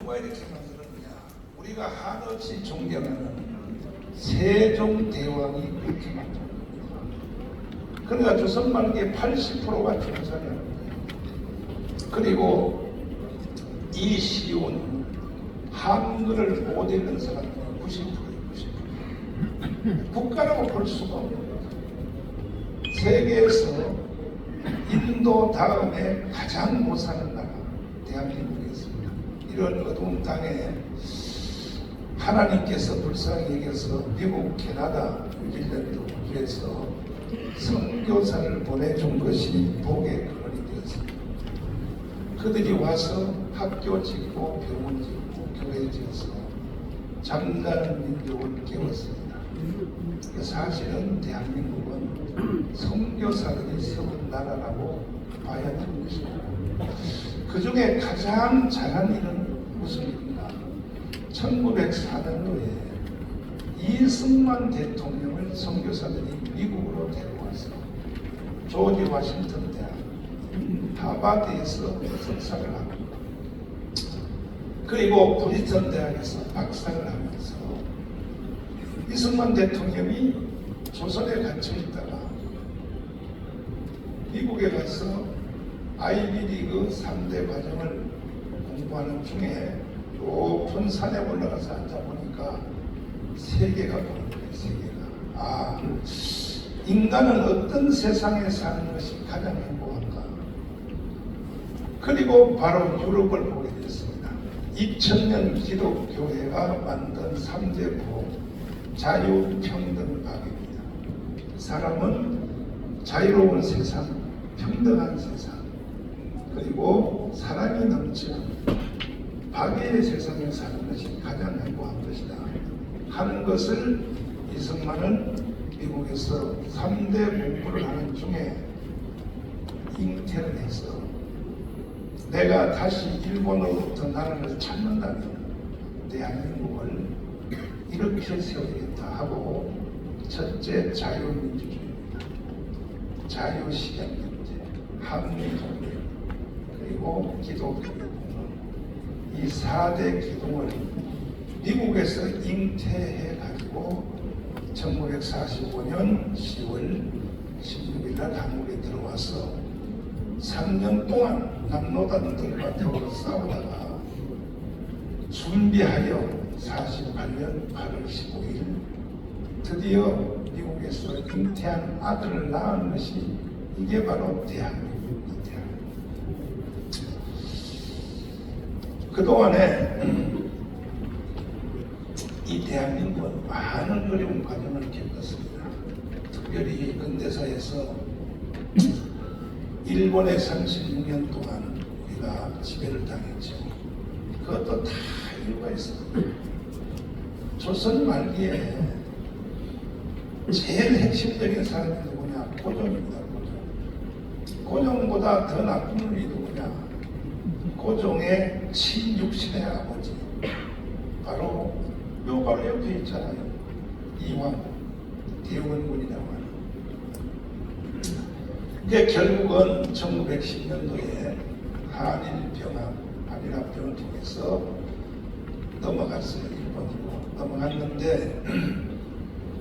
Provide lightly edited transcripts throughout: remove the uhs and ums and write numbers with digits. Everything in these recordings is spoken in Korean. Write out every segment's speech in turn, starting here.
누가 이렇게 만들었느냐? 우리가 한없이 존경하는 세종대왕이 그렇게 만들었습니다. 그러니까 조선 말기에 80%가 중산이었습니다. 그리고 이 시온 한글을 못 읽는 사람들이 90%예요. 국가라고 볼 수가 없는 거예요. 세계에서 인도 다음에 가장 못 사는 나라 대한민국이었습니다. 이런 어두운 땅에 하나님께서 불쌍히 여겨서 미국, 캐나다, 뉴질랜드, 호주에서 선교사를 보내준 것이 복의 근원이 되었습니다. 그들이 와서 학교 짓고 병원 짓고 교회 지어서 잠자는 민족을 깨웠습니다. 사실은 대한민국은 선교사들이 세운 나라라고 봐야 하는 것입니다. 그 중에 가장 잘한 일은 무슨 일인가? 1904년도에 이승만 대통령을 선교사들이 미국으로 데려와서 조지 워싱턴 대학 하버드에서 석사를 하고 그리고 프리스턴 대학에서 박사를 하면서 이승만 대통령이 조선에 갇혀 있다가 미국에 가서 아이비리그 3대 과정을 공부하는 중에 높은 산에 올라가서 앉아보니까 세계가 보이는 거예요. 세계가. 인간은 어떤 세상에 사는 것이 가장 행복한가? 그리고 바로 유럽을 보게 됐습니다. 2000년 기독교회가 만든 3대 구호 자유평등박입니다. 사람은 자유로운 세상, 평등한 세상, 그리고 사랑이 넘치는 박애의 세상에 사는 것이 가장 행복한 것이다 하는 것을 이승만은 미국에서 3대 공부를 하는 중에 잉태를 해서 내가 다시 일본으로부터 나라를 찾는다면 대한민국을 이렇게 세우겠다 하고 첫째 자유민주주의입니다. 자유시장경제, 한미동맹, 그리고 기독교의 공헌 이 4대 기둥을 미국에서 잉태해 가지고 1945년 10월 16일 날 한국에 들어와서 3년 동안 남로단들과 더불어 싸우다가 준비하여 48년 8월 15일 드디어 미국에서 잉태한 아들을 낳은 것이 이게 바로 대한민국입니다. 그동안에 이 대한민국은 많은 어려운 과정을 겪었습니다. 특별히 근대사에서 일본에 36년 동안 우리가 지배를 당했죠. 그것도 다 이유가 있습니다. 조선 말기에 제일 핵심적인 사람이 누구냐? 고종입니다. 고종보다 더 나쁜 놈이 누구냐? 고종의 친육신의 아버지 바로 옆에 있잖아요. 이황 대원군이라고 하는. 이제 결국은 1910년도에 한일합병을 통해서 넘어갔어요. 일본으로 넘어갔는데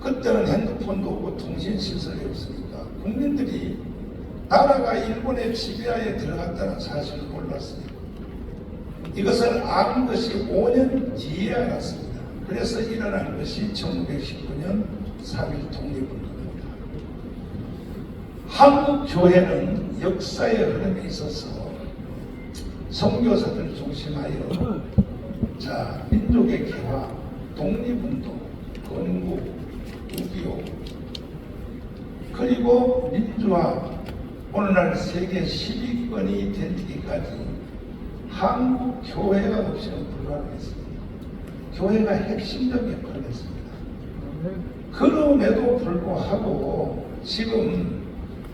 그때는 핸드폰도 없고 통신시설이 없으니까 국민들이 나라가 일본의 지배하에 들어갔다는 사실을 몰랐어요. 이것을 아는 것이 5년 뒤에 알았습니다. 그래서 일어난 것이 1919년 3.1 독립운동입니다. 한국 교회는 역사의 흐름에 있어서 선교사들 중심하여 민족의 개화, 독립운동, 건국, 6.25 그리고 민주화, 오늘날 세계 10위권이 되기까지 한국 교회가 없이는 불가능했습니다. 교회가 핵심적 역할을 했습니다. 그럼에도 불구하고 지금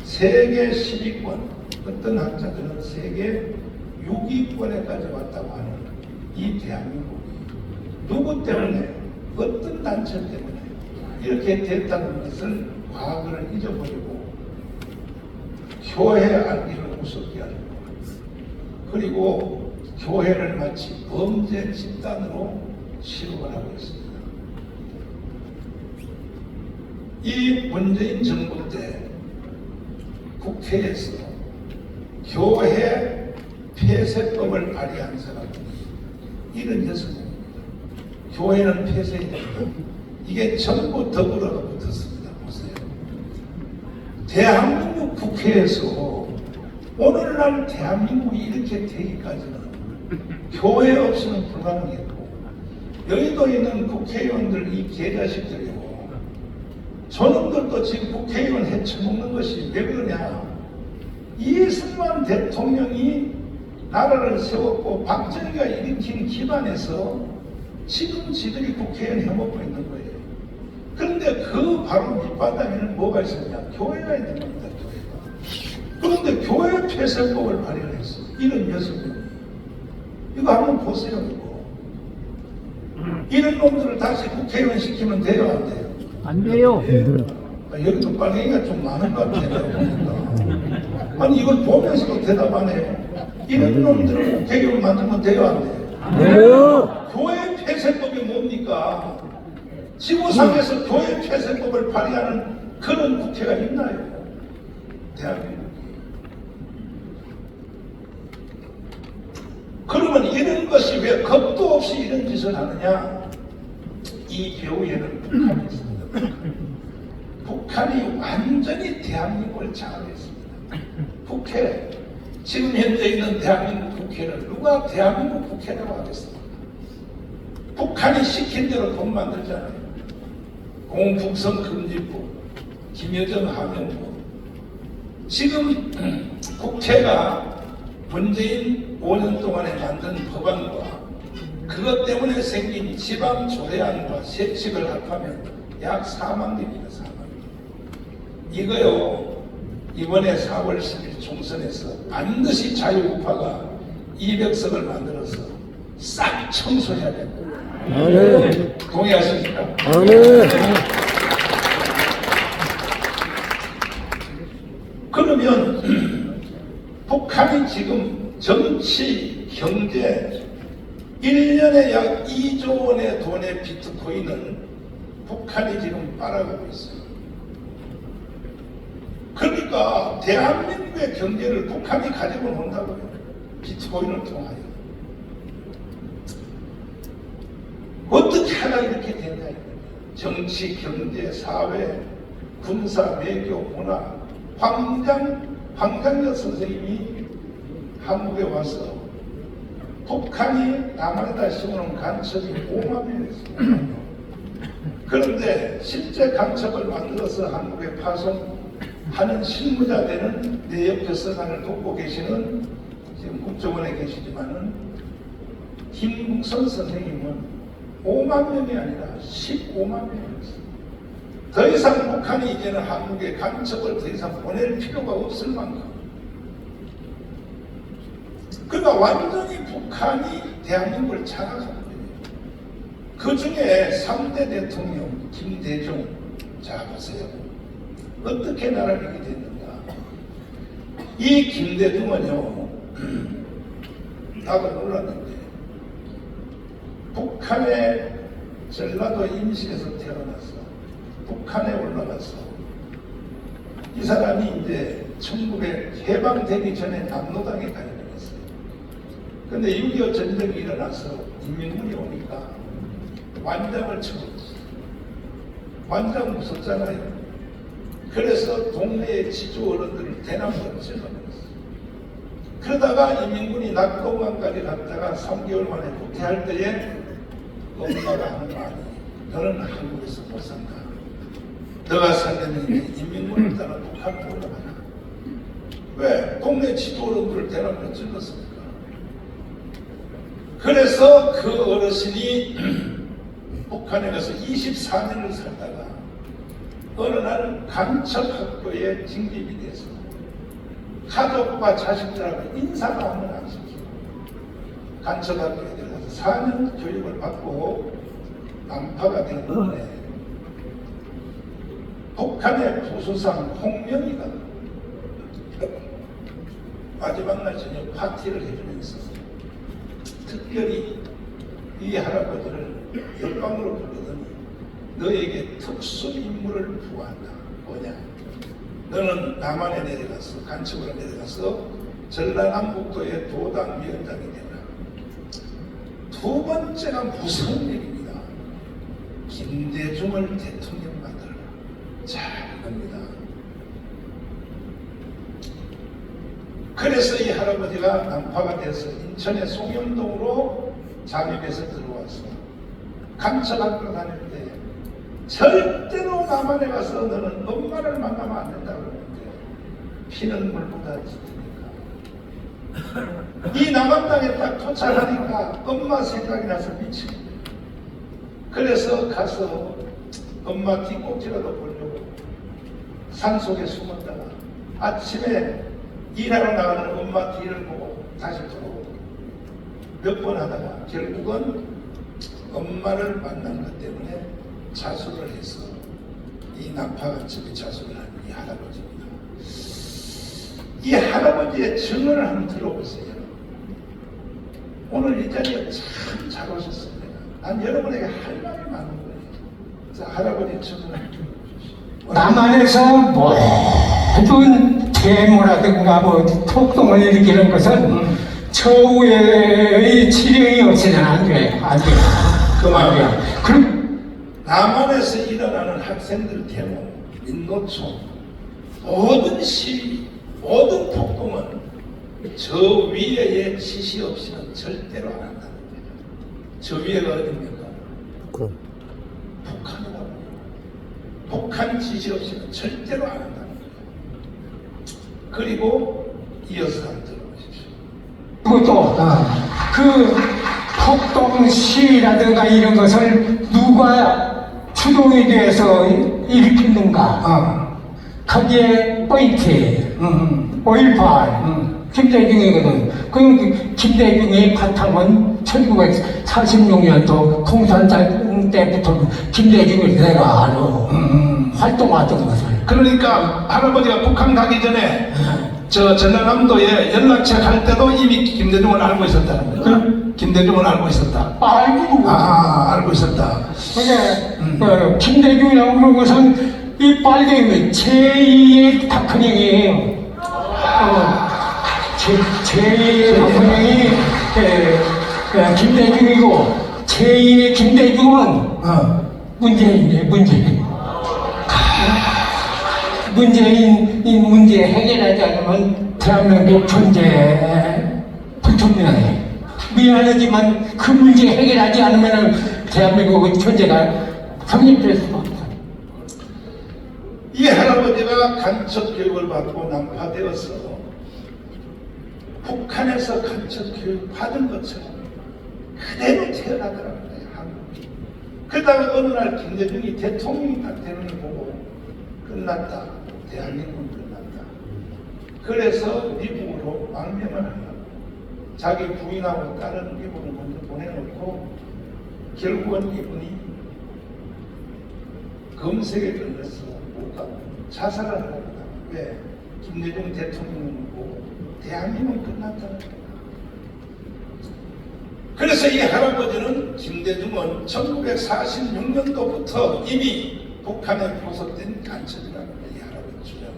세계 10위권, 어떤 학자들은 세계 6위권에까지 왔다고 하는 이 대한민국이 누구 때문에, 어떤 단체 때문에 이렇게 됐다는 것을 과거를 잊어버리고 교회 알기를 우습게 하는 것, 그리고 교회를 마치 범죄 집단으로 취급을 하고 있습니다. 이 문재인 정부 때 국회에서 교회 폐쇄법을 발의한 사람이 76명입니다. 교회는 폐쇄해야 된다. 이게 전부 더불어가 붙었습니다. 보세요. 대한민국 국회에서 오늘날 대한민국이 이렇게 되기까지는 교회 없이는 불가능했고, 여의도에 있는 국회의원들 이 개자식들이고 저놈들도 지금 국회의원 헤쳐먹는 것이 왜 그러냐. 이승만 대통령이 나라를 세웠고 박정희가 일으킨 기반에서 지금 지들이 국회의원 해먹고 있는 거예요. 그런데 그 바로 밑바닥에는 뭐가 있었냐? 교회가 있는 겁니다. 교회가. 그런데 교회 폐쇄법을 발의했어. 76명. 이거 한번 보세요. 이거. 이런 놈들을 다시 국회의원 시키면 돼요? 안 돼요? 안 돼요. 여기도 빨갱이가 좀 많은 것 같아요. 아니 이걸 보면서도 대답 안 해요. 이런 놈들을 국회의원 만들면 돼요? 안 돼요? 돼요. 교회 폐쇄법이 뭡니까? 지구상에서 교회 폐쇄법을 발의하는 그런 국회가 있나요? 대한민국이. 그러면 이런 것이 왜 겁도 없이 이런 짓을 하느냐? 이 배후에는 북한이 있습니다. 북한이 완전히 대한민국을 장악했습니다. 국회, 지금 현재 있는 대한민국 국회를 누가 대한민국 국회라고 하겠습니까? 북한이 시킨 대로 돈 만들잖아요. 공북성 금지법, 김여정 하명법. 지금 국회가 문재인 5년 동안에 만든 법안과 그것 때문에 생긴 지방 조례안과 세칙을 합하면 약 4만 개입니다. 4만 개. 이거요, 이번에 4월 10일 총선에서 반드시 자유우파가 200석을 만들어서 싹 청소해야 됩니다. 네. 동의하십니까? 네. 그러면 북한이 지금 정치, 경제 1년에 약 2조 원의 돈의 비트코인을 북한이 지금 빨아가고 있어요. 그러니까 대한민국의 경제를 북한이 가지고 논다고요. 비트코인을 통하여. 어떻게 하다 이렇게 됐냐. 정치, 경제, 사회, 군사, 외교, 문화. 황장엽 선생님이 한국에 와서 북한이 남한에다 심어놓은 간첩이 5만 명이었습니다. 그런데 실제 간첩을 만들어서 한국에 파송하는 실무자 되는 내역 교섭관을 돕고 계시는 지금 국정원에 계시지만은 김국선 선생님은 5만 명이 아니라 15만 명이었습니다. 더 이상 북한이 이제는 한국에 간첩을 더 이상 보낼 필요가 없을 만큼. 그러니까 완전히 북한이 대한민국을 장악하는 거예요. 그 중에 3대 대통령 김대중, 자 보세요. 어떻게 나라를 이렇게 됐는가. 이 김대중은요, 나도 놀랐는데 북한의 전라도 임실에서 태어나서 북한에 올라가서 이 사람이 이제 1900 해방되기 전에 남로당에 가입을 했어요. 근데 6.25 전쟁이 일어나서 인민군이 오니까 완장을 쳐버렸어요. 완장 무섭잖아요. 그래서 동네의 지주 어른들을 대낮으로 찔러버렸어요. 그러다가 인민군이 낙동강까지 갔다가 3개월 만에 후퇴할 때에 엄마가 하는 말이 너는 한국에서 못 산다. 너가 살려면 인민군을 따라 북한으로 올라가라. 왜? 동네 지도 어른들을 대낮으로 찔렀습니까? 그래서 그 어르신이 북한에 가서 24년을 살다가 어느 날 간첩학교에 징집이 돼서 가족과 자식들하고 인사도 한번 안 시키고 간첩학교에 들어가서 4년 교육을 받고 남파가 되는데 북한의 부수상 홍명희가 마지막 날 저녁 파티를 해주면서 특별히 이 할아버지를 옆방으로 부르더니 너에게 특수 임무를 부과한다. 뭐냐? 너는 남한에 내려가서 간첩으로 내려가서 전라남북도의 도당위원장이 되라. 두 번째가 무서운 일입니다. 김대중을 대통령 만들어라. 자, 이겁니다. 그래서 이 할아버지가 난파가 돼서 인천의 송영동으로 잠입해서 들어와서 간첩학교 다닐 때 절대로 남한에 가서 너는 엄마를 만나면 안 된다고 그러는데 피는 물보다 짙으니까 이 남한 땅에 딱 도착하니까 엄마 생각이 나서 미치고 그래서 가서 엄마 뒷꼭지라도 보려고 산속에 숨었다가 아침에 일하러 나가는 엄마 뒤를 보고 다시 돌아오고 몇 번 하다가 결국은 엄마를 만난 것 때문에 자수를 해서 이 난파간첩에 자수를 한 이 할아버지입니다. 이 할아버지의 증언을 한번 들어보세요. 오늘 이 자리에 참 잘 오셨습니다. 난 여러분에게 할 말이 많은 거예요. 자, 할아버지 증언을 들어보십시오. 남한에서 모든 계모라든가 뭐 폭동을 일으키는 것은 처우의 치령이 없으면 안 돼. 안 돼. 그 말이야. 그럼 남한에서 일어나는 학생들 데모, 민노총, 모든 시위, 모든 폭동은 저 위에의 지시 없이는 절대로 안 한다는 거예요. 저 위에가 어디입니까? 그럼. 북한이라고. 북한 지시 없이는 절대로 안 한다는 거예요. 그리고 이어서 한번 들어보십시오. 그것도 그 폭동 시위라든가 이런 것을 누가 주동이 돼서 일으켰는가? 거기에 포인트, 5.18, 김대중이거든. 그 김대중의 바탕은 1946년도 공산당 때부터 김대중을 내가 활동하던 것을. 그러니까 할아버지가 북한 가기 전에 저 전라남도에 연락처 갈 때도 이미 김대중을 알고 있었다는 거예요. 김대중을 알고 있었다. 알고. 알고 있었다. 그게 김대중이라고 그런 것은 이 빨갱이 제2의 박근혜예요. 제2의 박근혜이 김대중이고 제2의 김대중은 문재인이에요. 문재인 이 문제 해결하지 않으면 대한민국 존재 불투명해. 미안하지만 그 문제 해결하지 않으면 대한민국의 존재가 성립될 수가 없어. 이 할아버지가 간첩 교육을 받고 난파되어서 북한에서 간첩 교육 받은 것처럼 그대로 태어나더라고요. 한국이. 그러다가 어느 날 김대중이 대통령이 딱 되는 걸 보고 끝났다. 대한민국은 끝났다. 그래서 미국으로 망명을 하려고 자기 부인하고 딸은 미국으로 먼저 보내놓고 결국은 이분이 검색에 걸려서 못 가고 자살을 하려고 합니다. 왜? 김대중 대통령을 보고 대한민국은 끝났다는 거예요. 그래서 이 할아버지는 김대중은 1946년도부터 이미 북한에 포섭된 간첩이라는 거예요. 이 할아버지 주장은.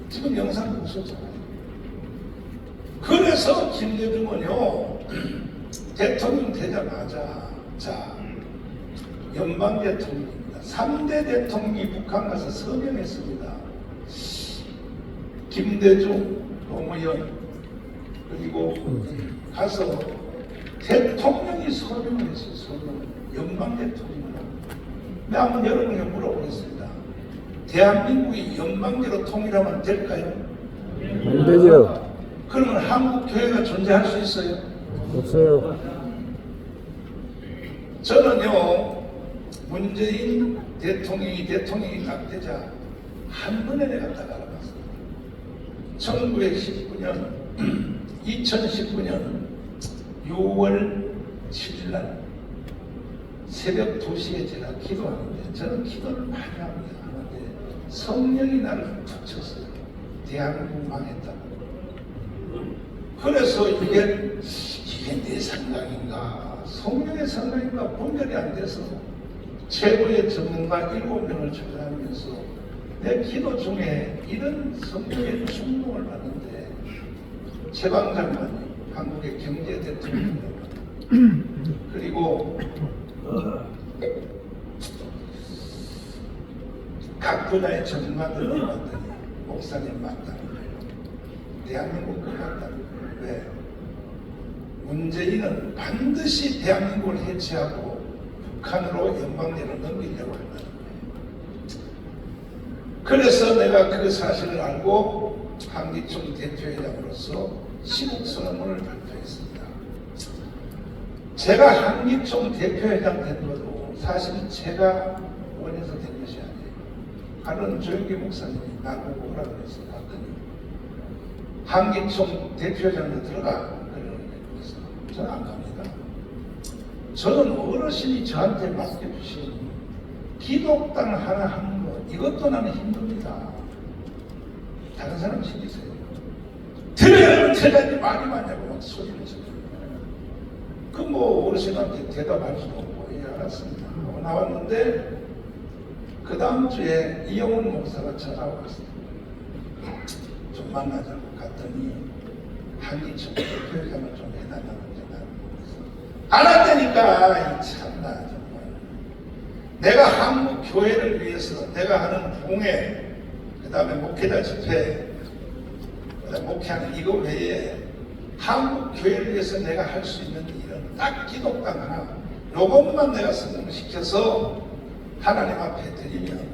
지금 영상 보셨잖아요. 그래서 김대중은요, 대통령 되자마자, 자, 연방 대통령입니다. 3대 대통령이 북한 가서 서명했습니다. 김대중, 노무현, 그리고 가서 대통령이 서명을 했어요. 서명. 연방 대통령이라고. 내가 한번 여러분에게 물어보겠습니다. 대한민국이 연방제로 통일하면 될까요? 안 되죠. 그러면 한국 교회가 존재할 수 있어요? 없어요. 저는요, 문재인 대통령이 딱 되자 한 번에 내가 딱 알아봤어요. 1919년, 2019년 6월 7일날 새벽 2시에 제가 기도하는데, 저는 기도를 많이 합니다. 하는데 성령이 나를 툭 쳤어요. 대한민국 망했다고. 그래서 이게 이게 내 생각인가 성령의 생각인가 분별이 안 돼서 최고의 전문가 7명을 초대하면서 내 기도 중에 이런 성령의 충동을 받는데 최방장관 한국의 경제 대통령 그리고 각 분야의 전문가들을 만났더니 목사님 맞다는 거예요. 대한민국 맞다는 거예요. 왜? 문재인은 반드시 대한민국을 해체하고 북한으로 영광대를 넘기려고 한다는 거예요. 그래서 내가 그 사실을 알고 한기총 대표회장으로서 시국선언문을 발표했습니다. 제가 한기총 대표회장 된 것도 사실 제가 원해서 된 것이 아니에요. 하는 조영기 목사님이 나보고 오라고 해서 갔더니 한기총 대표회장으로 들어가 그래서 저는 안 갑니다. 저는 어르신이 저한테 맡겨주신 기독당 하나 하는 거 이것도 나는 힘듭니다. 다른 사람 시키세요. 들어야면 들어야지 말이 많냐고 막 소리를 지르고 그 뭐 어르신한테 대답할 수도 없고 예 알았습니다 하고 나왔는데 그 다음 주에 이영훈 목사가 전화가 왔어요. 좀 만나자고 갔더니 한기총 대표회장을 좀 해달라고 안 한다니까 참나 정말 내가 한국 교회를 위해서 내가 하는 부흥회 그 다음에 목회자 집회 그다음에 목회하는 이거 외에 한국 교회를 위해서 내가 할 수 있는 일은 딱 기독당 하나 요것만 내가 성공시켜서 하나님 앞에 드리면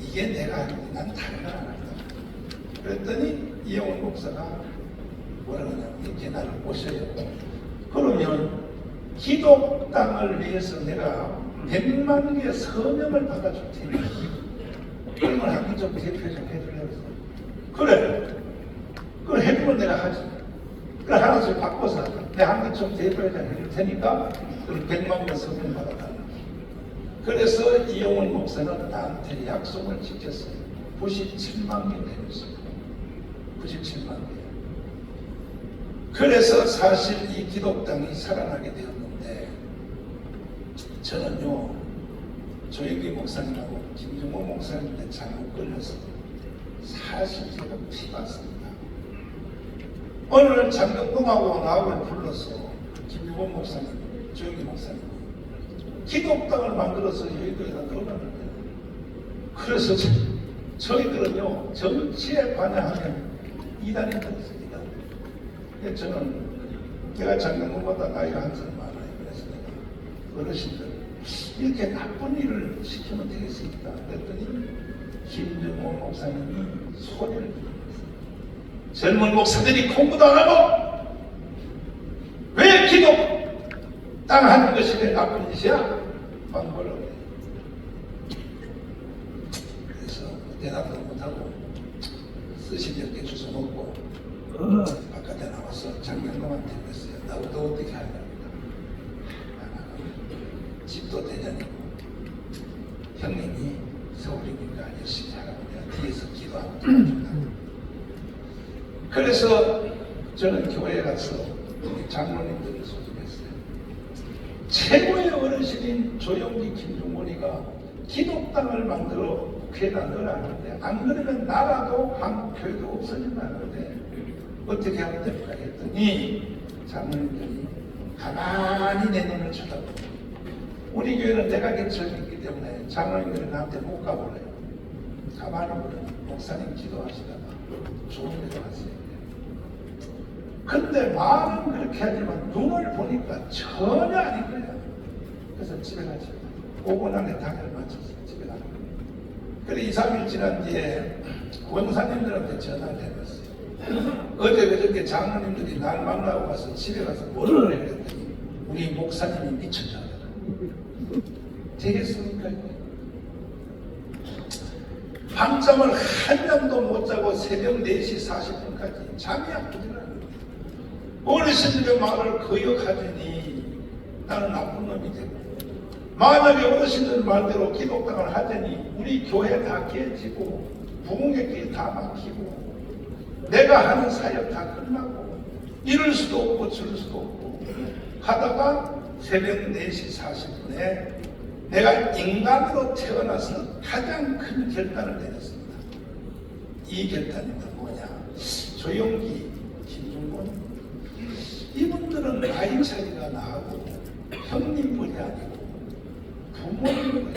이게 내가 하는 게 난 다른 걸 안 한다. 그랬더니 이영훈 목사가 뭐라고 하냐면 이렇게 나를 모셔요. 그러면 기독당을 위해서 내가 100만 개의 서명을 받아줄 테니 그러면 한기총 대표회장 해주려고 했어. 그래. 그걸 해주면 내가 하지. 그래 하나씩 바꿔서 내 한기총 대표회장 해줄 테니까 그걸 100만 개 서명 받아달라. 그래서 이영훈 목사는 나한테 약속을 지켰어요. 97만 개 내줬어요. 97만 개. 그래서 사실 이 기독당이 살아나게 되었는데 저는요 조영기 목사님하고 김종호 목사님한테 잘못 걸려서 사실 제가 피봤습니다. 오늘 장경동하고 나하고 불러서 김종호 목사님, 조영기 목사님 기독당을 만들어서 여의도에다 넣어놨는데 그래서 저희들은요 정치에 관여하면 이단이 들었습니다. 저는 제가 장경동보다 나이가 한 살 많아요. 그래서 내가 어르신들 이렇게 나쁜 일을 시키면 되겠습니까? 그랬더니 김정호 목사님이 소리를 들었어요. 젊은 목사들이 공부도 안 하고 왜 기독 땅 하는 것이 왜 나쁜 짓이야? 막 뭐라고 해요. 그래서 대답도 못하고 쓰시 몇 개 주워 먹고 바깥에 나와서 장경동한테 그랬어요. 나도 어떻게 하냐. 집도 대전이고 형님이 서울이니까 열심히 하라고 내가 뒤에서 기도하고 도와준다. 그래서 저는 교회에 가서 장로님들을 소집했어요. 최고의 어르신인 조영기 김종원이가 기독당을 만들어 국회에다 넣으라는데 안 그러면 나라도 한국 교회도 없어진다는데 어떻게 하면 될까 했더니 장로님들이 가만히 내 눈을 쳐다보고 우리 교회는 내가 개척이 있기 때문에 장로님들은 나한테 못 가보래요. 가만히 보면 목사님 기도하시다가 좋은 데도 가세요. 근데 말은 그렇게 하지만 눈을 보니까 전혀 아닌 거야. 그래서 집에 가지. 5분 안에 당일 맞춰서 집에 가는 거예요. 그래 2, 3일 지난 뒤에 권사님들한테 전화를 해봤어요. 어제 그저께 장로님들이 날 만나고 가서 집에 가서 뭐를 그랬더니 우리 목사님이 미쳤다. 되겠습니까? 밤잠을 한 잠도 못 자고 새벽 4시 40분까지 잠이 안 오더라고요. 어르신들의 말을 거역하더니 나는 나쁜 놈이 되고 만약에 어르신들 말대로 기독당을 하더니 우리 교회 다 깨지고 부흥회길 다 막히고 내가 하는 사역 다 끝나고 이럴 수도 없고 저럴 수도 없고 하다가 새벽 4시 40분에 내가 인간으로 태어나서 가장 큰 결단을 내렸습니다. 이 결단이 뭐냐? 조용기, 김중곤 이분들은 나이 차이가 나고 형님분이 아니고 부모님이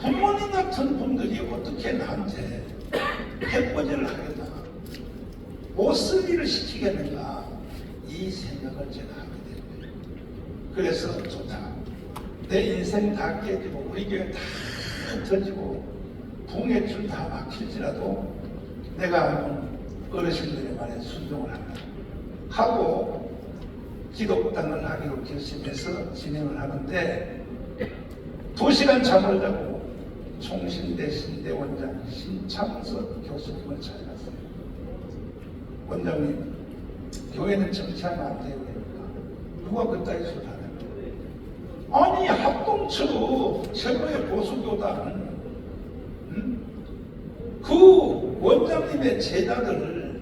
부모님 같은 분들이 어떻게 나한테 해코지를 하겠나, 못쓰기를 시키겠는가, 이 생각을 제가 하게 됐어요. 그래서 좋다. 내 인생 다 깨지고 우리 교회 다 터지고 붕해줄 다 막힐지라도 내가 하는 어르신들의 말에 순종을 한다 하고 기독당을 하기로 결심해서 진행을 하는데 2시간 잠을 자고 총신대 신대 원장 신창석 교수님을 찾아갔어요. 원장님, 교회는 정치하면 안 돼요. 누가 그따위 소리 하는 거예요? 아니, 합동처 최고의 보수교단 그 원장님의 제자들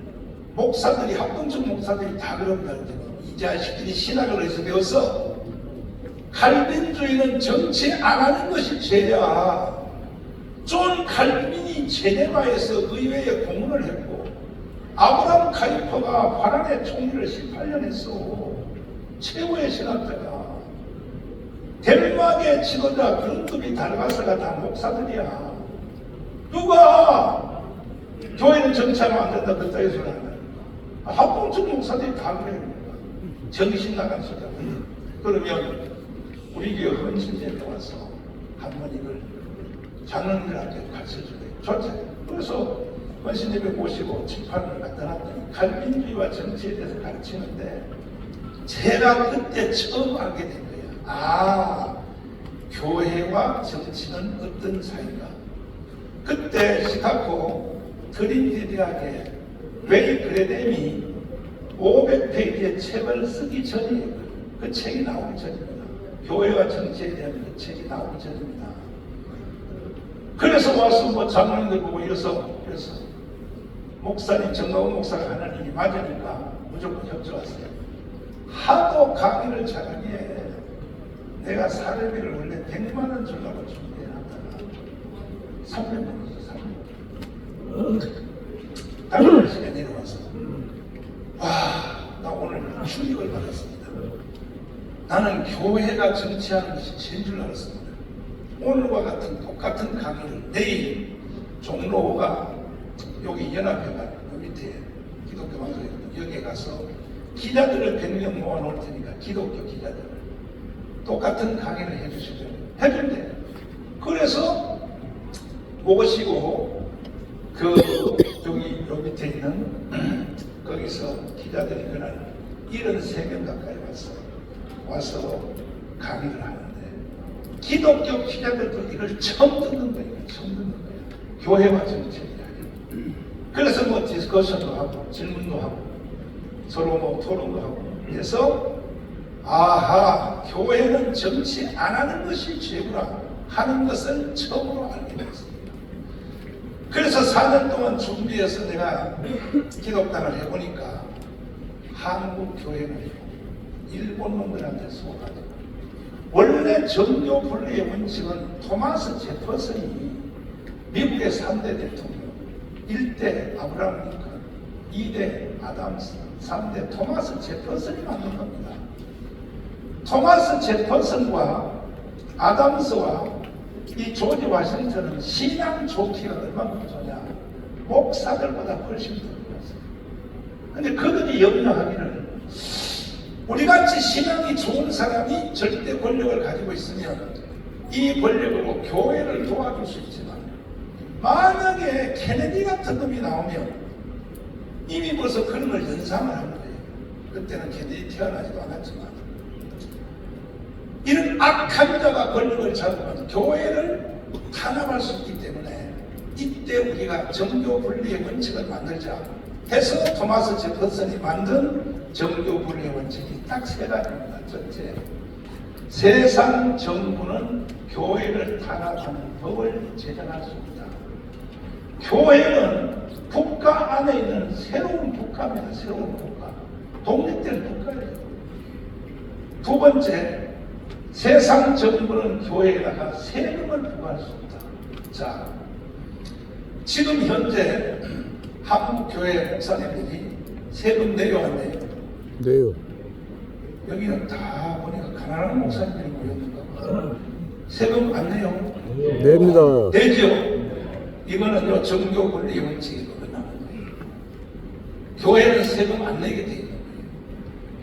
목사들이, 합동처 목사들이 다 그런다. 이 자식들이 신학을 해서 배웠어. 칼빈주의는 정치 안 하는 것이 죄야. 존 칼빈이 제네바에서 의회에 공헌을 했고 아브라함 카이퍼가 화란의 총리를 18년 했어. 최고의 신학자가. 덴마크의 지도자 그룬급이 달가스가 다 목사들이야. 누가 교회는 정치하면 안 된다 그따위 소리 하는 거야. 합동적 목사들이 다 그래요. 정신 나간 소리 하고. 그러면 우리 교회 헌신제에 와서 한번 이걸 장로님들한테 가르쳐주래. 좋지. 그래서 헌신제에 모시고 칠판을 갖다 놨더니 칼빈주의와 정치에 대해서 가르치는데 제가 그때 처음 알게 된 거야. 아, 교회와 정치는 어떤 사이인가. 그때 시카고 트리니티 대학의 웨이 그레뎀이 500페이지의 책을 쓰기 전이에요. 그 책이 나오기 전입니다. 교회와 정치에 대한 그 책이 나오기 전입니다. 그래서 와서 뭐 장로님들 보고 이래서 목사님, 정가훈 목사가 하는 일이 맞으니까 무조건 협조했어요. 하도 강의를 잘하기에 내가 사례비를 원래 100만 원 주려고 준비해놨다가 300만 원 줬어. 300만 원. 다른 시간에 내려와서 와, 나 오늘 충격을 받았습니다. 나는 교회가 정치하는 것이 죄인 줄 알았습니다. 오늘과 같은 똑같은 강의를 내일 종로가 여기 연합회가 그 밑에 기독교 방송에 여기에 가서 기자들을 100명 모아놓을 테니까 기독교 기자들 똑같은 강의를 해주시죠. 해준대. 그래서 모시고 여기 요 밑에 있는 거기서 기자들이 그날 73명 가까이 와서 강의를 하는데 기독교 기자들도 이걸 처음 듣는 거예요. 처음 듣는 거예요. 교회와 정치 이야기. 그래서 뭐 디스커션도 하고 질문도 하고 서로 뭐 토론도 하고 그래서 아하, 교회는 정치 안 하는 것이 죄구나 하는 것을 처음으로 알게 됐습니다. 그래서 4년 동안 준비해서 내가 기독당을 해보니까 한국 교회는 일본 놈들한테 속아가지고 원래 정교 분리의 원칙은 토마스 제퍼슨이 미국의 3대 대통령 1대 아브라함 링컨 2대 아담스 3대 토마스 제퍼슨이 만든 겁니다. 토마스 제퍼슨과 아담스와 이 조지 워싱턴은 신앙 좋기가 얼마나 좋냐. 목사들보다 훨씬 더 좋았어요. 근데 그들이 염려하기를 우리같이 신앙이 좋은 사람이 절대 권력을 가지고 있으면 이 권력으로 교회를 도와줄 수 있지만 만약에 케네디 같은 놈이 나오면 이미 벌써 그런 걸 연상을 한 거예요. 그때는 케네디 태어나지도 않았지만 이런 악한 자가 권력을 잡으면 교회를 탄압할 수 있기 때문에 이때 우리가 정교 분리의 원칙을 만들자 해서 토마스 제퍼슨이 만든 정교 분리의 원칙이 딱 3가지입니다. 첫째, 세상 정부는 교회를 탄압하는 법을 제정할 수 있다. 교회는 국가 안에 있는 새로운 국가입니다. 새로운 국가. 독립된 국가예요. 두 번째, 세상 정부는 교회에다가 세금을 부과할 수 없다. 자, 지금 현재 한국교회 목사님들이 세금 내려왔네요. 네요. 여기는 다 보니까 가난한 목사님들이 모였는가. 세금 안 내요. 냅니다. 되죠? 이거는요, 정교 권리 원칙이거든요. 교회는 세금 안 내게 돼 있는 거예요.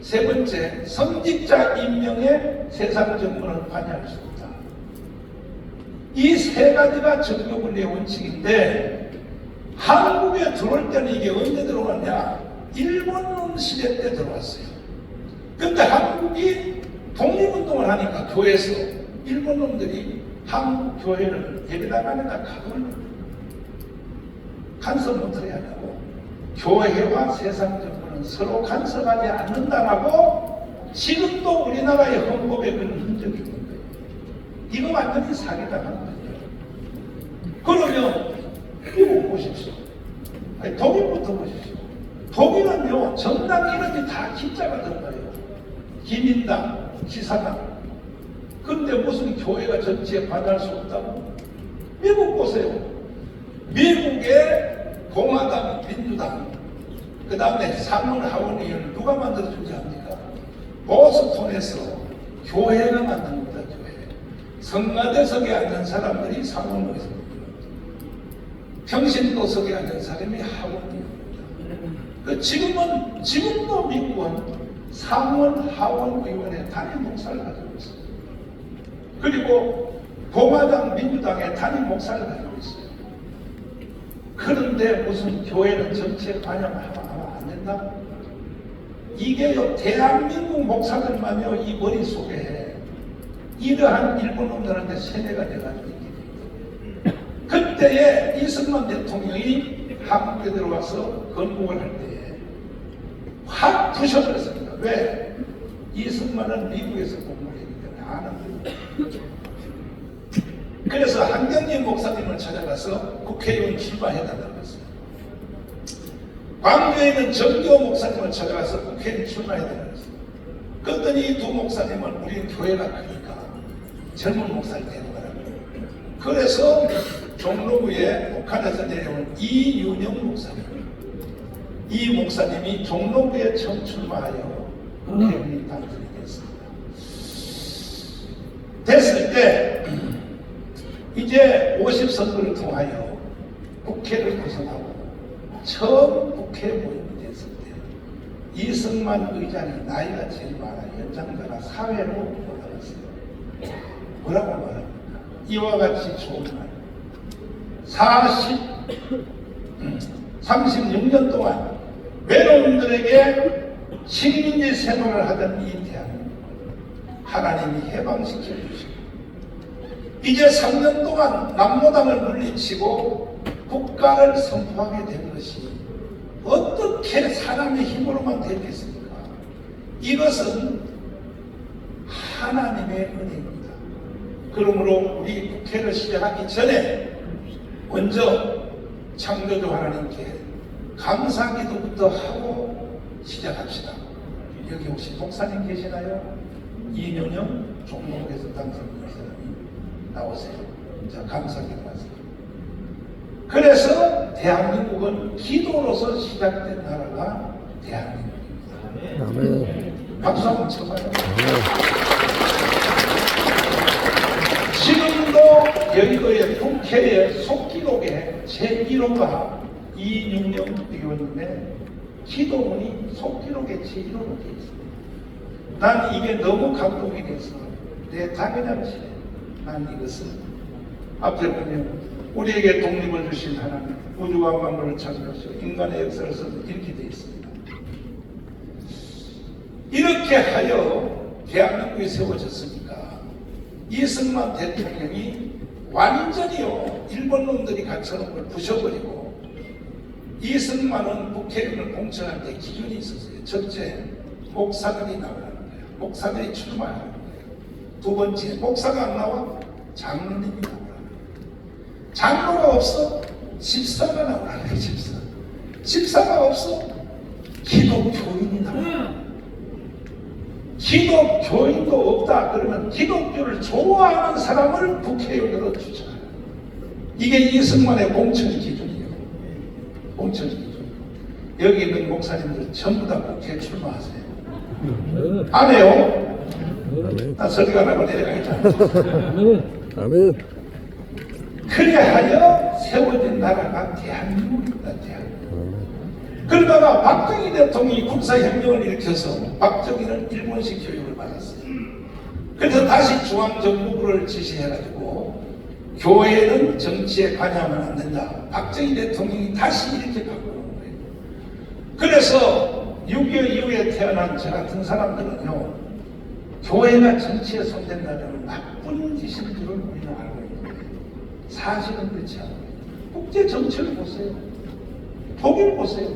세 번째, 성직자 임명에 세상 정부는 관여할 수 없다. 이 세 가지가 정교 권리의 원칙인데, 한국에 들어올 때는 이게 언제 들어왔냐? 일본놈 시대 때 들어왔어요. 근데 한국이 독립운동을 하니까 교회에서 일본놈들이 한국 교회를 예배당안에다 가둬놓은 간섭 못하게 하냐고. 교회와 세상 정부는 서로 간섭하지 않는다라고 지금도 우리나라의 헌법에 그런 흔적이 있는 거예요. 이거 완전히 사기당한 거예요. 그러면 미국 보십시오. 아니, 독일부터 보십시오. 독일은요, 정당 이름이 다 기자가 들어가요. 기민당, 기사당. 근데 무슨 교회가 정치에 관여할 수 없다고? 미국 보세요. 미국의 공화당, 민주당, 그 다음에 상원, 하원 의원을 누가 만들어준지 압니까? 보스턴에서 교회가 만든 겁니다, 교회. 성가대석에 앉은 사람들이 상원에서, 평신도석에 앉은 사람이 하원이입니다. 지금도 미국은 상원, 하원 의원의 단임 목사를 가지고 있어요. 그리고 공화당, 민주당의 단임 목사를 가지고 있어요. 그런데 무슨 교회는 정치에 관여하면 안 된다? 이게요, 대한민국 목사들만요, 이 머릿속에 이러한 일본 놈들한테 세뇌가 돼가지고 있기 때문에. 그때에 이승만 대통령이 한국에 들어와서 건국을 할 때에 확 부셔버렸습니다. 왜? 이승만은 미국에서 공부를 했기 때문에 아는 거예요. 그래서 한경진 목사님을 찾아가서 국회의원 출마해달라고 했어요. 광주에 있는 정교 목사님을 찾아가서 국회의원 출마해달라고 했어요. 그랬더니 이 두 목사님은 우리 교회가 크니까 젊은 목사를 데려가라고. 그래서 종로구에 북한에서 내려온 이윤영 목사님, 이 목사님이 종로구에 처음 출마하여 국회의원이 당선이 됐습니다. 됐을 때 이제 50선거를 통하여 국회를 구성하고 처음 국회 모임이 됐을 때 이승만 의장이 나이가 제일 많아 연장자가 사회로 올라갔어요. 뭐라고 말합니까? 이와 같이 좋은 말. 36년 동안 외로움들에게 식민지 생활을 하던 이 대한민국 하나님이 해방시켜 주시고 이제 3년 동안 남로당을 물리치고 국가를 선포하게 된 것이 어떻게 사람의 힘으로만 되겠습니까? 이것은 하나님의 은혜입니다. 그러므로 우리 국회를 시작하기 전에 먼저 창조주 하나님께 감사기도부터 하고 시작합시다. 여기 혹시 목사님 계시나요? 이윤영 종로구에서 당선된 사람이 나오세요. 자, 감사기도하세요. 그래서 대한민국은 기도로서 시작된 나라가 대한민국입니다. 아멘. 박수 한번 쳐봐요. 아멘. 지금도 여의도의 국회의 속기록에 제1호가 이윤영 의원님의 기도문이 속기록에 제1호로 되어 있습니다. 난 이게 너무 감동이 돼서 내 당연함시 난 이것을 앞에 보면 우리에게 독립을 주신 하나님, 우주와 만물을 창조하시고 인간의 역사를 써서 이렇게 되어 있습니다. 이렇게 하여 대한민국이 세워졌으니까 이승만 대통령이 완전히요 일본 놈들이 갖춰놓은 걸 부셔버리고 이승만은 국회의원을 공천할 때 기준이 있었어요. 첫째, 목사들이 나오라는 거예요. 목사들이 출마하는 거예요. 두 번째, 목사가 안 나와? 장로님이 나오라는 거예요. 장로가 없어? 집사가 나오라는 거예요. 집사가 없어? 기독교인이 나오라는 거예요. 기독교인도 없다. 그러면 기독교를 좋아하는 사람을 국회의원으로 추천해요. 이게 이승만의 공천 기준이에요. 공천 기준. 여기 있는 목사님들 전부 다 국회에 출마하세요. 안 해요? 아멘. 나 서리가 나고 내려가겠다. 아멘. 그래하여 세워진 나라가 대한민국입니다. 대한민국. 그러다가 박정희 대통령이 국사혁명을 일으켜서 박정희는 일본식 교육을 받았어요. 그래서 다시 중앙정부를 지시해가지고 교회는 정치에 관여하면 안 된다. 박정희 대통령이 다시 이렇게 바꾸는 거예요. 그래서 6.25 이후에 태어난 저 같은 사람들은요, 교회가 정치에 손댄다면 나쁜 짓인 줄을 우리는 알고 있는데 사실은 그렇지 않아요. 국제 정치를 보세요. 독일 보세요.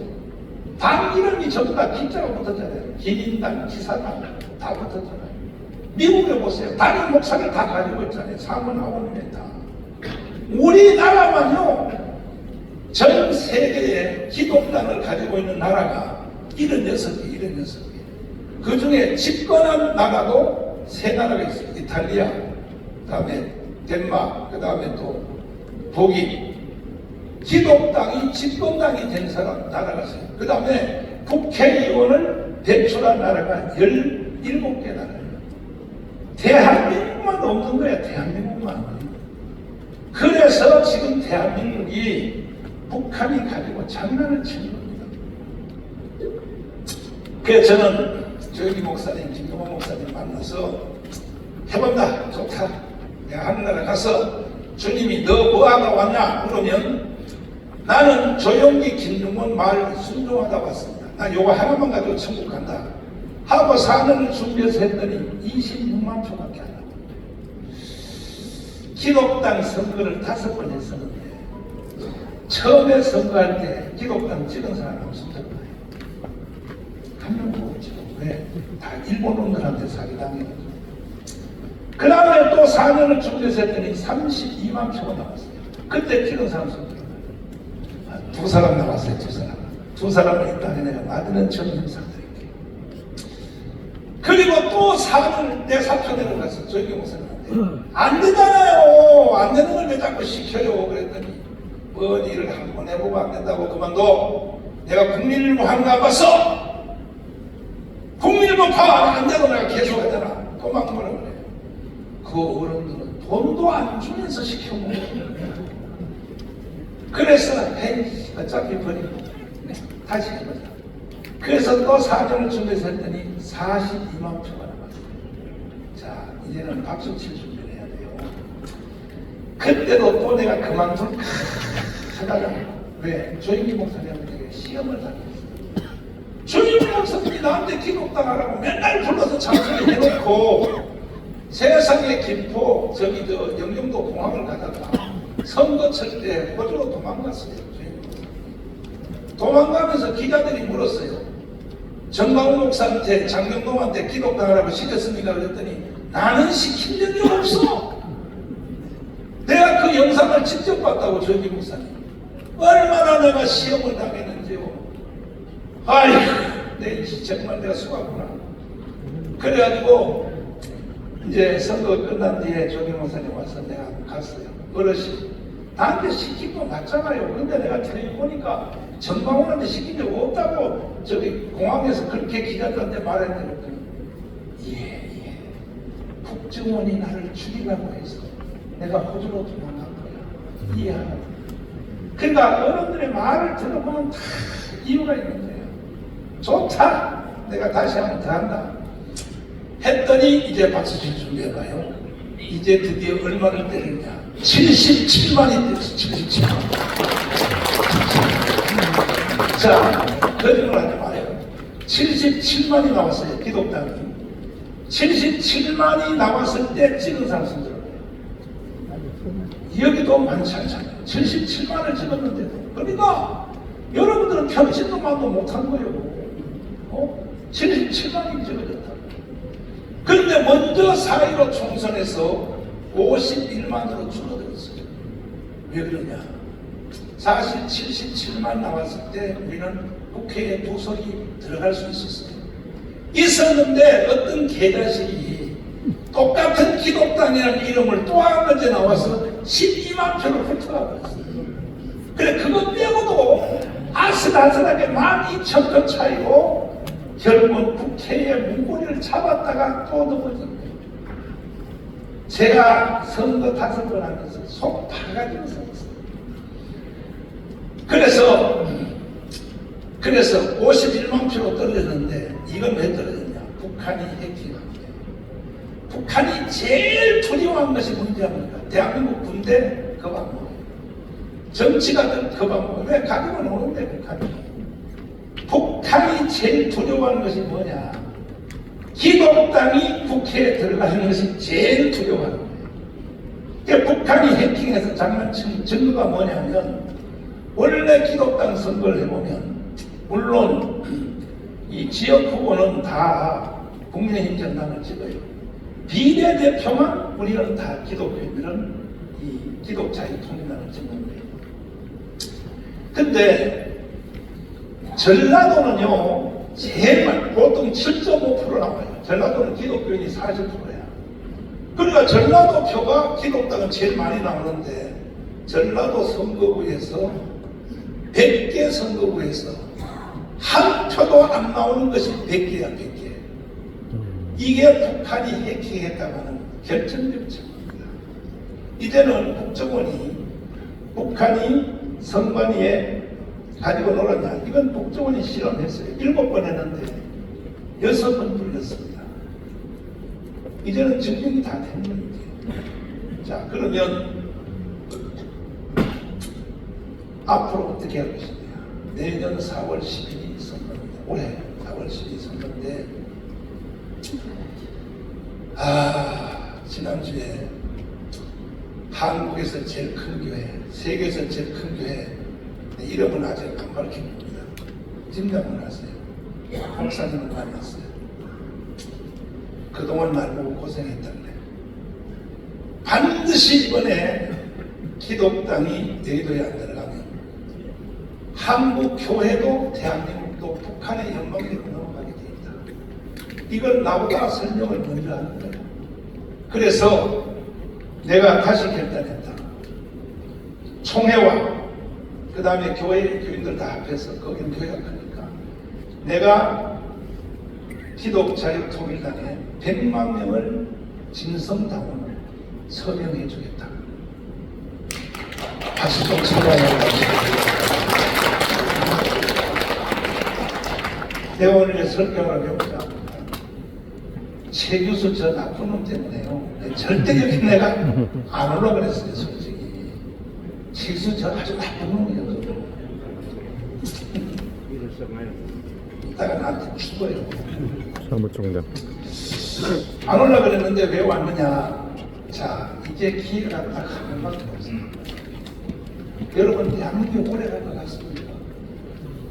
당 이름이 전부 다 기자가 붙었잖아요. 기민당, 기사당 다 붙었잖아요. 미국에 보세요. 단임 목사를 다 가지고 있잖아요. 사문하고는 다. 우리나라만요, 전 세계에 기독당을 가지고 있는 나라가 76개, 76개. 그 중에 집권한 나라도 3나라가 있어요. 이탈리아, 그 다음에 덴마크, 그 다음에 또 독일. 기독당이 집권당이 된 나라가 있어요. 그 다음에 국회의원을 배출한 나라가 17개 나라예요. 대한민국만 없는 거야. 대한민국만. 그래서 지금 대한민국이 북한이 가지고 장난을 치는 겁니다. 그래서 저는 조영기 목사님, 김동원 목사님 만나서 해본다. 좋다. 내가 하늘나라 가서 주님이 너 뭐하다 왔냐 물으면 나는 조영기, 김동원 말 순종하다 왔습니다. 나 요거 하나만 가지고 천국 간다. 하고 4년을 준비해서 했더니 26만 표밖에 안 나와. 기독당 선거를 5번 했었는데 처음에 선거할 때 기독당 찍은 사람 없었던 거예요. 한 명도 없죠. 왜? 다 일본 놈들한테 사기당해가지고. 그 다음에 또 4년을 준비해서 했더니 32만 표가 나왔어요. 그때 찍은 사람 선거예요. 2사람 나왔어요. 2사람. 2사람을 있다가 내가 나들은 전 형상 드릴게요. 그리고 또 4년 내 사표대로 가서 조영기 목사님한테 안 되잖아요. 안 되는 걸 왜 자꾸 시켜요. 그랬더니 뭔 일을 한 번 해보고 안 된다고 그만둬. 내가 국민일보 하는가 봤어. 국민일보 봐. 안 되고 내가 계속 하잖아. 또 막 뭐라 그래. 그 어른들은 돈도 안 주면서 시켜먹는 거예요. 그래서 에이 어차피 버리고 다시 해보자. 그래서 또 4년을 준비해서 했더니 42만 표가 남았어요. 자, 이제는 박수 칠 준비를 해야 돼요. 그때도 또 내가 그만둘까 하다가 왜? 조영기 목사님한테 시험을 당했어요. 조영기 목사님이 나한테 기독당하라고 맨날 불러서 장소를 해놓고 세상의 김포 저기 저 영종도 공항을 가다가 선거 칠 때 호주로 도망갔어요. 도망가면서 기자들이 물었어요. 정광훈 목사한테 장경동한테 기독당하라고 시켰습니까? 그랬더니 나는 시킨 적이 없어. 내가 그 영상을 직접 봤다고 조영기 목사님. 얼마나 내가 시험을 당했는지요. 아이고 정말 내가 수고하구나. 그래가지고 이제 선거 끝난 뒤에 조영기 목사님 와서 내가 갔어요. 어르신 나한테 시킨 거 맞잖아요. 근데 내가 텔레비 보니까 정광훈한테 시킨 적 없다고 저기 공항에서 그렇게 기자들한테 말했는데 예. 국정원이 나를 죽이려고 해서 내가 호주로 도망간 거야. 이해하라고. 그러니까 어른들의 말을 들어보면 다 이유가 있는 거예요. 좋다. 내가 다시 한번 더 한다. 했더니 이제 박수 칠 준비해봐요. 이제 드디어 얼마를 때리냐. 77만이 됐어. 77만. 자, 거짓말 하지 마요. 77만이 나왔어요. 기독당이. 77만이 나왔을 때 찍은 사람 순서로. 여기도 많지 않잖아요. 77만을 찍었는데도. 그러니까 여러분들은 편집도만도 못한 거예요. 77만이 찍어졌다. 그런데 먼저 4.15 총선에서 51만으로 줄어들었어요. 왜 그러냐? 사실 77만 나왔을 때 우리는 국회에 2석이 들어갈 수 있었어요. 있었는데 어떤 개자식이 똑같은 기독당이라는 이름을 또 한 번째 나와서 12만 표를 훑어가버렸어요. 그래 그것 빼고도 아슬아슬하게 12,000표 차이로 결국은 국회의 문고리를 잡았다가 또 넘어진 거예요. 제가 선거 5번 하면서 속 파가지고 썼어요. 그래서 51만 표로 떨어졌는데 이건 왜 떨어졌냐? 북한이 해킹한 거예요. 북한이 제일 두려워한 것이 뭔지 압니까? 대한민국 군대 거방목, 정치가들 거방목. 왜 가지고 노는데 북한이? 북한이 제일 두려워하는 것이 뭐냐? 기독당이 국회에 들어가는 것이 제일 두려워하는 거예요. 그러니까 북한이 해킹해서 장난친 증거가 뭐냐면 원래 기독당 선거를 해보면 물론 이 지역 후보는 다 국민의힘 정당을 찍어요. 비례대표만 우리는 다 기독교인들은 이 기독자유통일당을 찍는 거예요. 근데 전라도는요 제일 보통 7.5% 나와요. 전라도는 기독교인이 40%야. 그러니까 전라도 표가 기독당은 제일 많이 나오는데 전라도 선거구에서 100개 선거구에서 한 표도 안 나오는 것이 100개야 100개. 이게 북한이 해킹했다고는 결정적 증거입니다. 이제는 국정원이 북한이 선관위에 가지고 놀았냐? 이건 국정원이 실험했어요. 7번 했는데 6번 불렸습니다. 이제는 증명이 다 된 거예요. 자, 그러면 앞으로 어떻게 할 것이냐? 내년 4월 10일이 선거입니다. 올해 4월 10일이 선거인데 지난주에 한국에서 제일 큰 교회, 세계에서 제일 큰 교회 이름은 아직 안 밝힙니다. 진단을 하세요. 목사님을 만났어요. 그동안 날 보고 고생했다는데 반드시 이번에 기독당이 여의도에 안 들어가면 한국 교회도 대한민국도 북한의 영광으로 넘어가게 돼 있다. 이걸 나보다 설명을 먼저 하는 거예요. 그래서 내가 다시 결단했다. 총회와 그 다음에 교회 교인들 다 합해서 거기는 교회가 크니까 내가 기독자유통일당에 100만 명을 진성당원을 서명해 주겠다. 다시 좀 참여해보겠습니다. 내가 오늘 설교를 해보자. 최 교수 저 나쁜 놈 때문에요. 절대 여기 내가 안 오려고 그랬어요, 솔직히. 최 교수 저 아주 나쁜 놈이에요. 이따가 나한테 죽어요. 사무총장. 안 오려고 그랬는데 왜 왔느냐. 자, 이제 기회가 딱 한 번밖에 없어요. 여러분, 대한민국이 오래 갈 것 같습니다.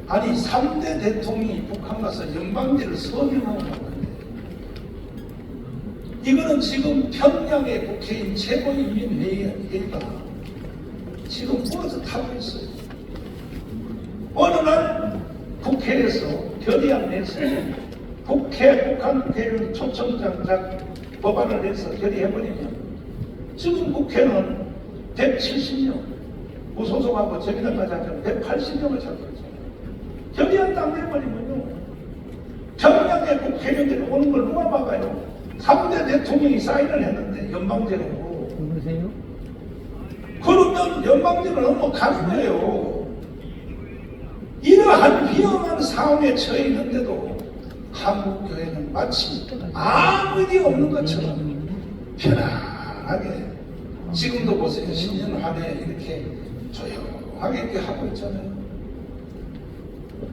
아니, 3대 대통령이 북한 가서 영방제를 서명하고 갔는데 이거는 지금 평양의 국회의원 최고인민회의가 지금 모아서 타고 있어요. 어느 날 국회에서 결의안 내서 북한 국회의원 초청장작 법안을 내서 결의해버리면 지금 국회는 170명 무소속하고 정의당까지 하면 180명을 잡고 있어요. 결의안 딱 내버리면요 평양의 국회의원들이 오는 걸 누가 막아요? 3대 대통령이 사인을 했는데 연방제로. 누구세요? 그러면 연방제로 넘어가는 거예요. 이러한 위험한 상황에 처해 있는데도 한국 교회는 마치 아무 일이 없는 것처럼 편안하게 지금도 보세요. 신년화에 이렇게 조용하게 이렇게 하고 있잖아요.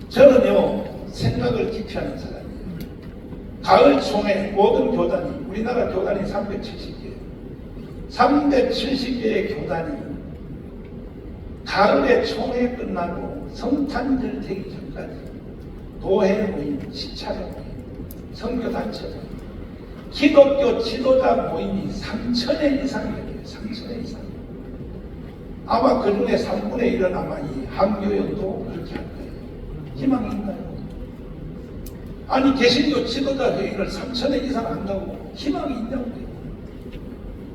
저는요 생각을 깊이 하는 사람이에요. 가을 총회 모든 교단이 우리나라 교단이 370개 370개의 교단이 가을에 총회 끝나고 성탄절 되기 전까지 도회 모임, 시차회 모임, 선교단체 모임, 기독교 지도자 모임이 3,000회 이상이에요. 3,000회 이상. 아마 그 중에 3분의 1은 아마 이 한교연도 그렇게 할 거예요. 희망이 있나요? 아니 개신교 지도자 회의를 3,000회 이상 한다고 희망이 있냐고요.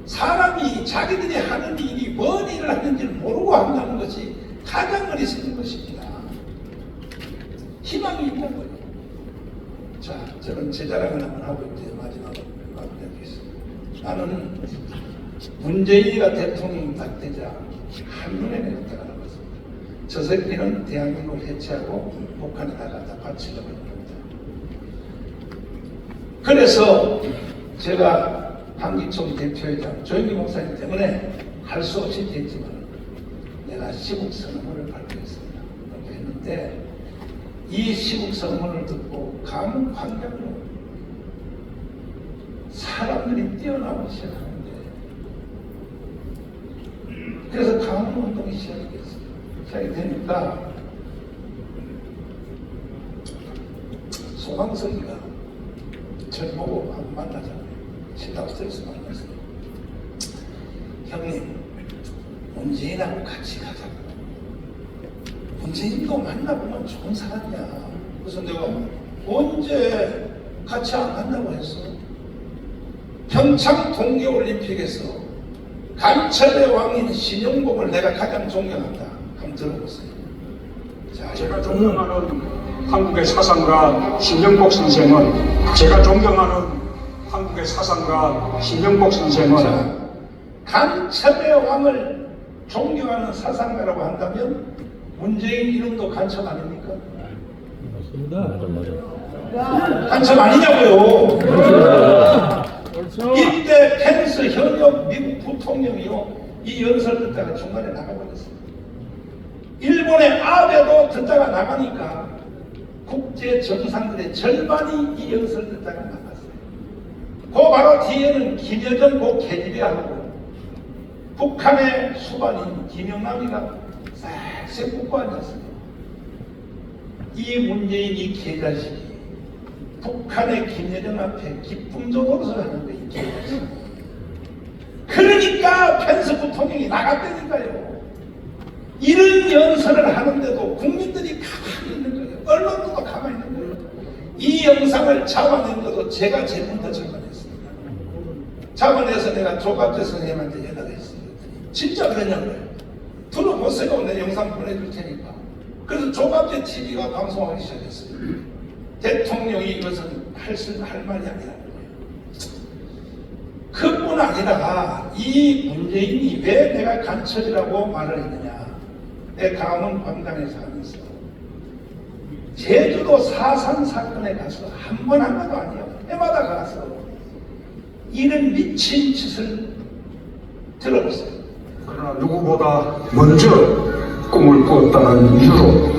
사람이 자기들이 하는 일이 뭔 일을 하는지를 모르고 한다는 것이 가장 어리석은 것입니다. 희망이 있냐고요. 자, 저는 제 자랑을 한번 하고 이제 마지막으로 마무리하겠습니다. 나는 문재인이가 대통령이 딱 되자 한눈에 내렸다가 나왔습니다. 저 새끼는 대한민국을 해체하고 북한에다가 다 바치려고 합니다. 그래서 제가 한기총 대표회장 조영기 목사님 때문에 할 수 없이 됐지만 내가 시국 선언문을 발표했습니다. 발표했는데 이 시국 선언문을 듣고 감흥 환경으로 사람들이 뛰어나오기 시작하는데 그래서 감흥 운동이 시작이 됐어요. 시작이 되니까 소방서기가 저를 보고 한번 만나잖아요. 신당스에서 만났어요. 형님, 문재인하고 같이 가자고. 문재인도 만나보면 좋은 사람이야. 그래서 내가 언제 같이 안 간다고 했어? 평창 동계올림픽에서 간첩의 왕인 신영복을 내가 가장 존경한다. 한번 들어보세요. 자, 제가 존경하는 한국의 사상가 신영복 선생은 제가 존경하는 한국의 사상가 신영복 선생은 자, 간첩의 왕을 존경하는 사상가라고 한다면 문재인 이름도 간첩 아닙니까? 맞아. 간첩 아니냐고요. 이때 펜스 현역 미국 부통령이요 이 연설 듣다가 중간에 나가버렸어요. 일본의 아베도 듣다가 나가니까 국제 정상들의 절반이 이 연설 듣다가 나갔어요. 그 바로 뒤에는 김여정 고 계집애하고 북한의 수반인 김영남이가 싹싹 붙고 앉았어요. 이 문재인 이 개자식이 북한의 김여정 앞에 기쁨도 노릇을 하는 거예요. 이 개자식. 그러니까 펜스 부통령이 나갔다니까요. 이런 연설을 하는데도 국민들이 가만히 있는 거예요. 언론도 가만히 있는 거예요. 이 영상을 잡아낸 것도 제가 제일 먼저 잡아냈습니다. 잡아내서 내가 조갑재 선생님한테 연락했어요. 진짜 그러냐고요. 들어보세요. 내 영상 보내줄 테니까. 그래서 조갑재 TV가 방송하기 시작했어요. 대통령이 이것은 할 말이 아니라는 거예요. 그뿐 아니라 이 문재인이 왜 내가 간첩이라고 말을 했느냐. 내 강원 광장에서 하면서 제주도 4.3 사건에 가서 한 번 한 번도 아니에요. 해마다 가서 이런 미친 짓을 들어보세요. 그러나 누구보다 먼저 꿈을 꾸었다는 이유로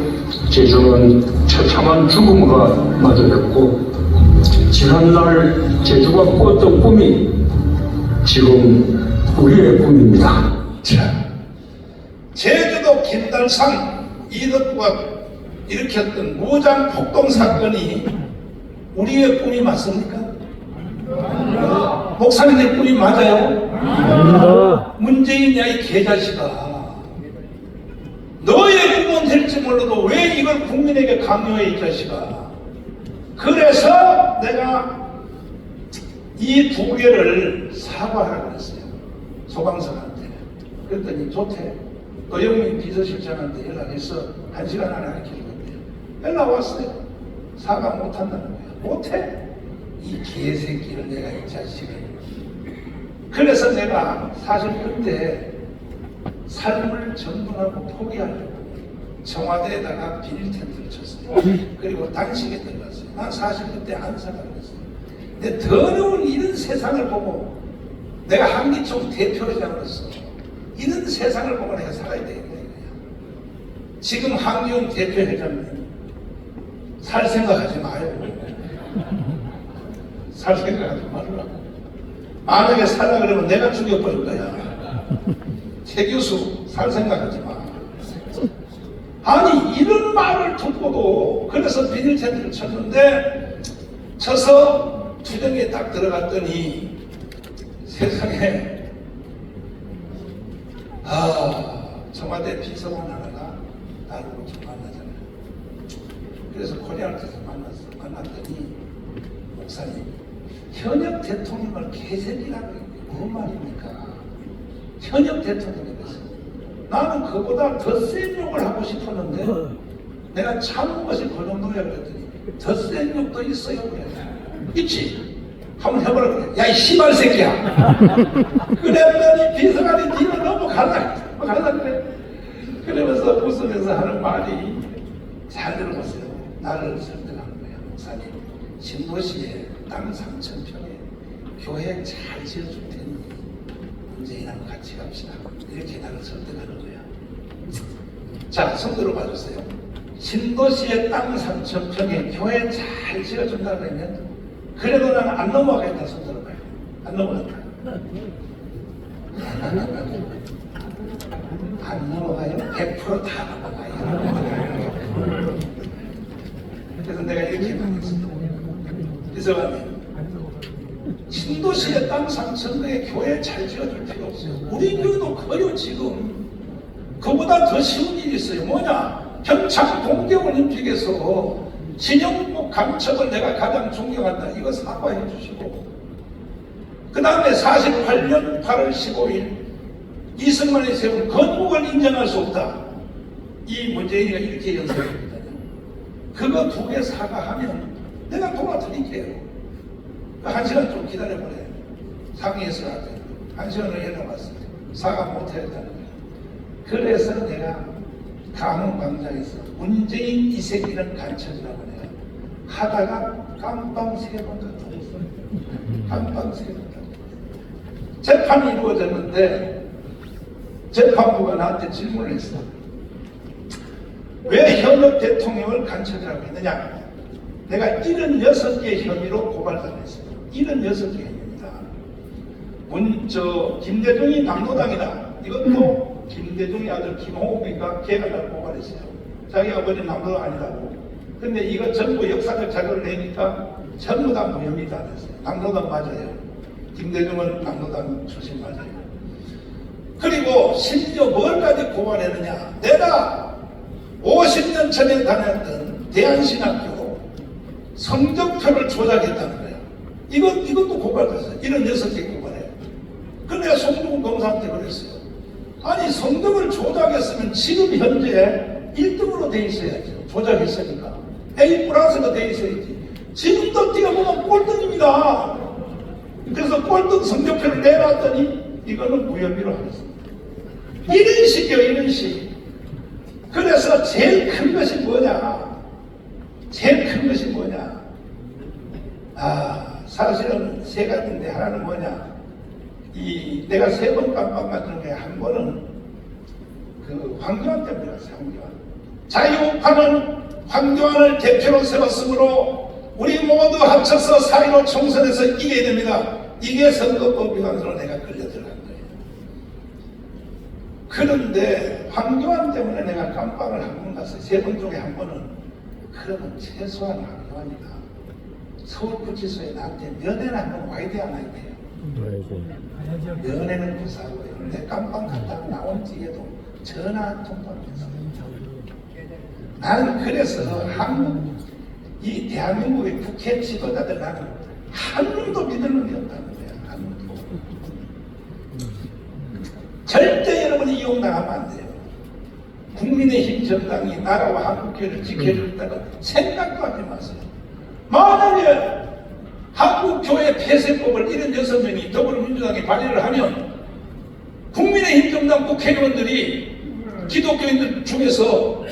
제주는 처참한 죽음과 마주했고 지난날 제주가 꾸었던 꿈이 지금 우리의 꿈입니다. 자, 제주도 김달상 이덕구가 일으켰던 무장 폭동 사건이 우리의 꿈이 맞습니까? 목사님의 꿈이 맞아요? 아닙니다. 문재인이야 이 개자식아. 너의 꿈은 될지 몰라도 왜 이걸 국민에게 강요해 이 자식아. 그래서 내가 이 두 개를 사과하라고 했어요. 소방서한테. 그랬더니 좋대. 노영민 비서실장한테 연락해서 1시간 안에 알려주겠대요. 연락 왔어요. 사과 못한다는 거야. 못해? 이 개새끼를 내가 이 자식을. 그래서 내가 사실 그때 삶을 전분하고 포기하려고 청와대에다가 비닐 텐트를 쳤어요. 그리고 단식에 들어갔어요. 난 사실 그때 안 생각했어요. 근데 더러운 이런 세상을 보고 내가 한기총 대표회장으로서 이런 세상을 보고 내가 살아야 되겠다 이거야. 지금 한기훈 대표회장님 살 생각하지 마요. 살 생각하지 말라고. 만약에 살라 그러면 내가 죽여버릴 거야. 최 교수 살 생각하지 마. 아니 이런 말을 듣고도 그래서 비닐 텐트를 쳤는데 쳐서 투정에 딱 들어갔더니 세상에 청와대 비서관 하나가 나를 좀 만나잖아요. 그래서 코리아한테서 만났더니 목사님, 현역 대통령을 개새끼라고 뭔 말입니까? 현역 대통령이 그랬어. 나는 그보다 더 센 욕을 하고 싶었는데 내가 참은 것이 그 정도야 그랬더니 더 센 욕도 있어요 그래. 있지? 한번 해보라 그래. 야 이 씨발 새끼야. 그랬더니 비서관이 뒤로 넘어갈라 그래. 그러면서 웃으면서 하는 말이, 잘 들어보세요. 나를 설득하는 거야. 목사님, 신도시에 땅 3,000평에 교회 잘 지어줄 테니 문재인하고 같이 갑시다. 이렇게 나를 설득하는 거야. 자, 성도로 봐주세요. 신도시에 땅 3,000평에 교회 잘 지어준다 그러면 그래도 나는 안 넘어가겠다. 성도로 봐요. 안 넘어간다. 안 넘어가요? 100%다 넘어가요. 그래서 내가 이렇게 말했습니다. 이서관님, 신도시의 땅 3,000평에 교회 잘 지어줄 필요 없어요. 우리 교회도 커요 지금. 그보다 더 쉬운 일이 있어요. 뭐냐? 평창 동계올림픽에서 진영국 감척을 내가 가장 존경한다. 이거 사과해 주시고, 그 다음에 48년 8월 15일 이승만이 세운 건국을 인정할 수 없다. 이 문재인이가 이렇게 연설했거든요. 그거 2개 사과하면 내가 도와드릴게요. 1시간 좀 기다려보래. 상의해서 하죠. 1시간을 연락왔어요. 사과 못하겠다는 거예요. 그래서 내가 강원광장에서 문재인 이 새끼는 간첩이라고 내가 하다가 깜빵 3번 갔다 왔어요. 깜빵 3번 갔다 왔어요. 재판이 이루어졌는데 재판부가 나한테 질문을 했어. 왜 현역 대통령을 간첩이라고 했느냐? 내가 76개 혐의로 고발당했어요. 76개 혐의입니다. 김대중이 남로당이다. 이것도 김대중이 아들 김홍욱이가 걔가 날 고발했어요. 자기 아버지 남로당 아니다고. 근데 이거 전부 역사적 자료를 내니까 전부 다 무혐의다 그랬어요. 남로당 맞아요. 김대중은 남로당 출신 맞아요. 그리고 심지어 뭘까지 고발했느냐? 내가 50년 전에 다녔던 대한신학교 성적표를 조작했다는 거야. 이것도 고발됐어요. 76개 고발해요. 그래서 내가 송중근 검사한테 그랬어요. 아니 성적을 조작했으면 지금 현재 1등으로 돼 있어야죠. 조작했으니까 A 플러스가 돼 있어야지. 지금도 뛰어보면 꼴등입니다. 그래서 꼴등 성적표를 내놨더니 이거는 무혐의로 하겠습니다. 이런 식이요, 이런 식. 그래서 제일 큰 것이 뭐냐? 제일 큰 것이 뭐냐? 사실은 3가지인데 하나는 뭐냐? 내가 3번 깜빵 갔던 게 한 번은 그 황교안 때문에 갔어요. 황교안. 자유우파는 황교안을 대표로 세웠으므로 우리 모두 합쳐서 4.15 총선에서 이겨야 됩니다. 이게 선거법 위반으로 내가 끌려 들어간 거예요. 그런데 황교안 때문에 내가 깜빵을 한 번 갔어요. 3번 중에 한 번은. 그러면 최소한 황교안이가 서울구치소에 나한테 면회는 한 번 와야 돼, 안 와야 돼요? 면회는 무사하고요. 내 깜빵 갔다가 나온 뒤에도 전화 한 통도 안 했어요. 나는 그래서 이 대한민국의 국회 지도자들 나는 한 놈도 믿을 놈이 없다는 거야. 한 놈도. 절대 여러분이 이용당하면 안 돼요. 국민의힘 정당이 나라와 한국교회를 지켜주겠다는 생각도 하지 마세요. 만약에 한국교회 폐쇄법을 76명이 더불어민주당이 발의를 하면 국민의힘 정당 국회의원들이 기독교인들 중에서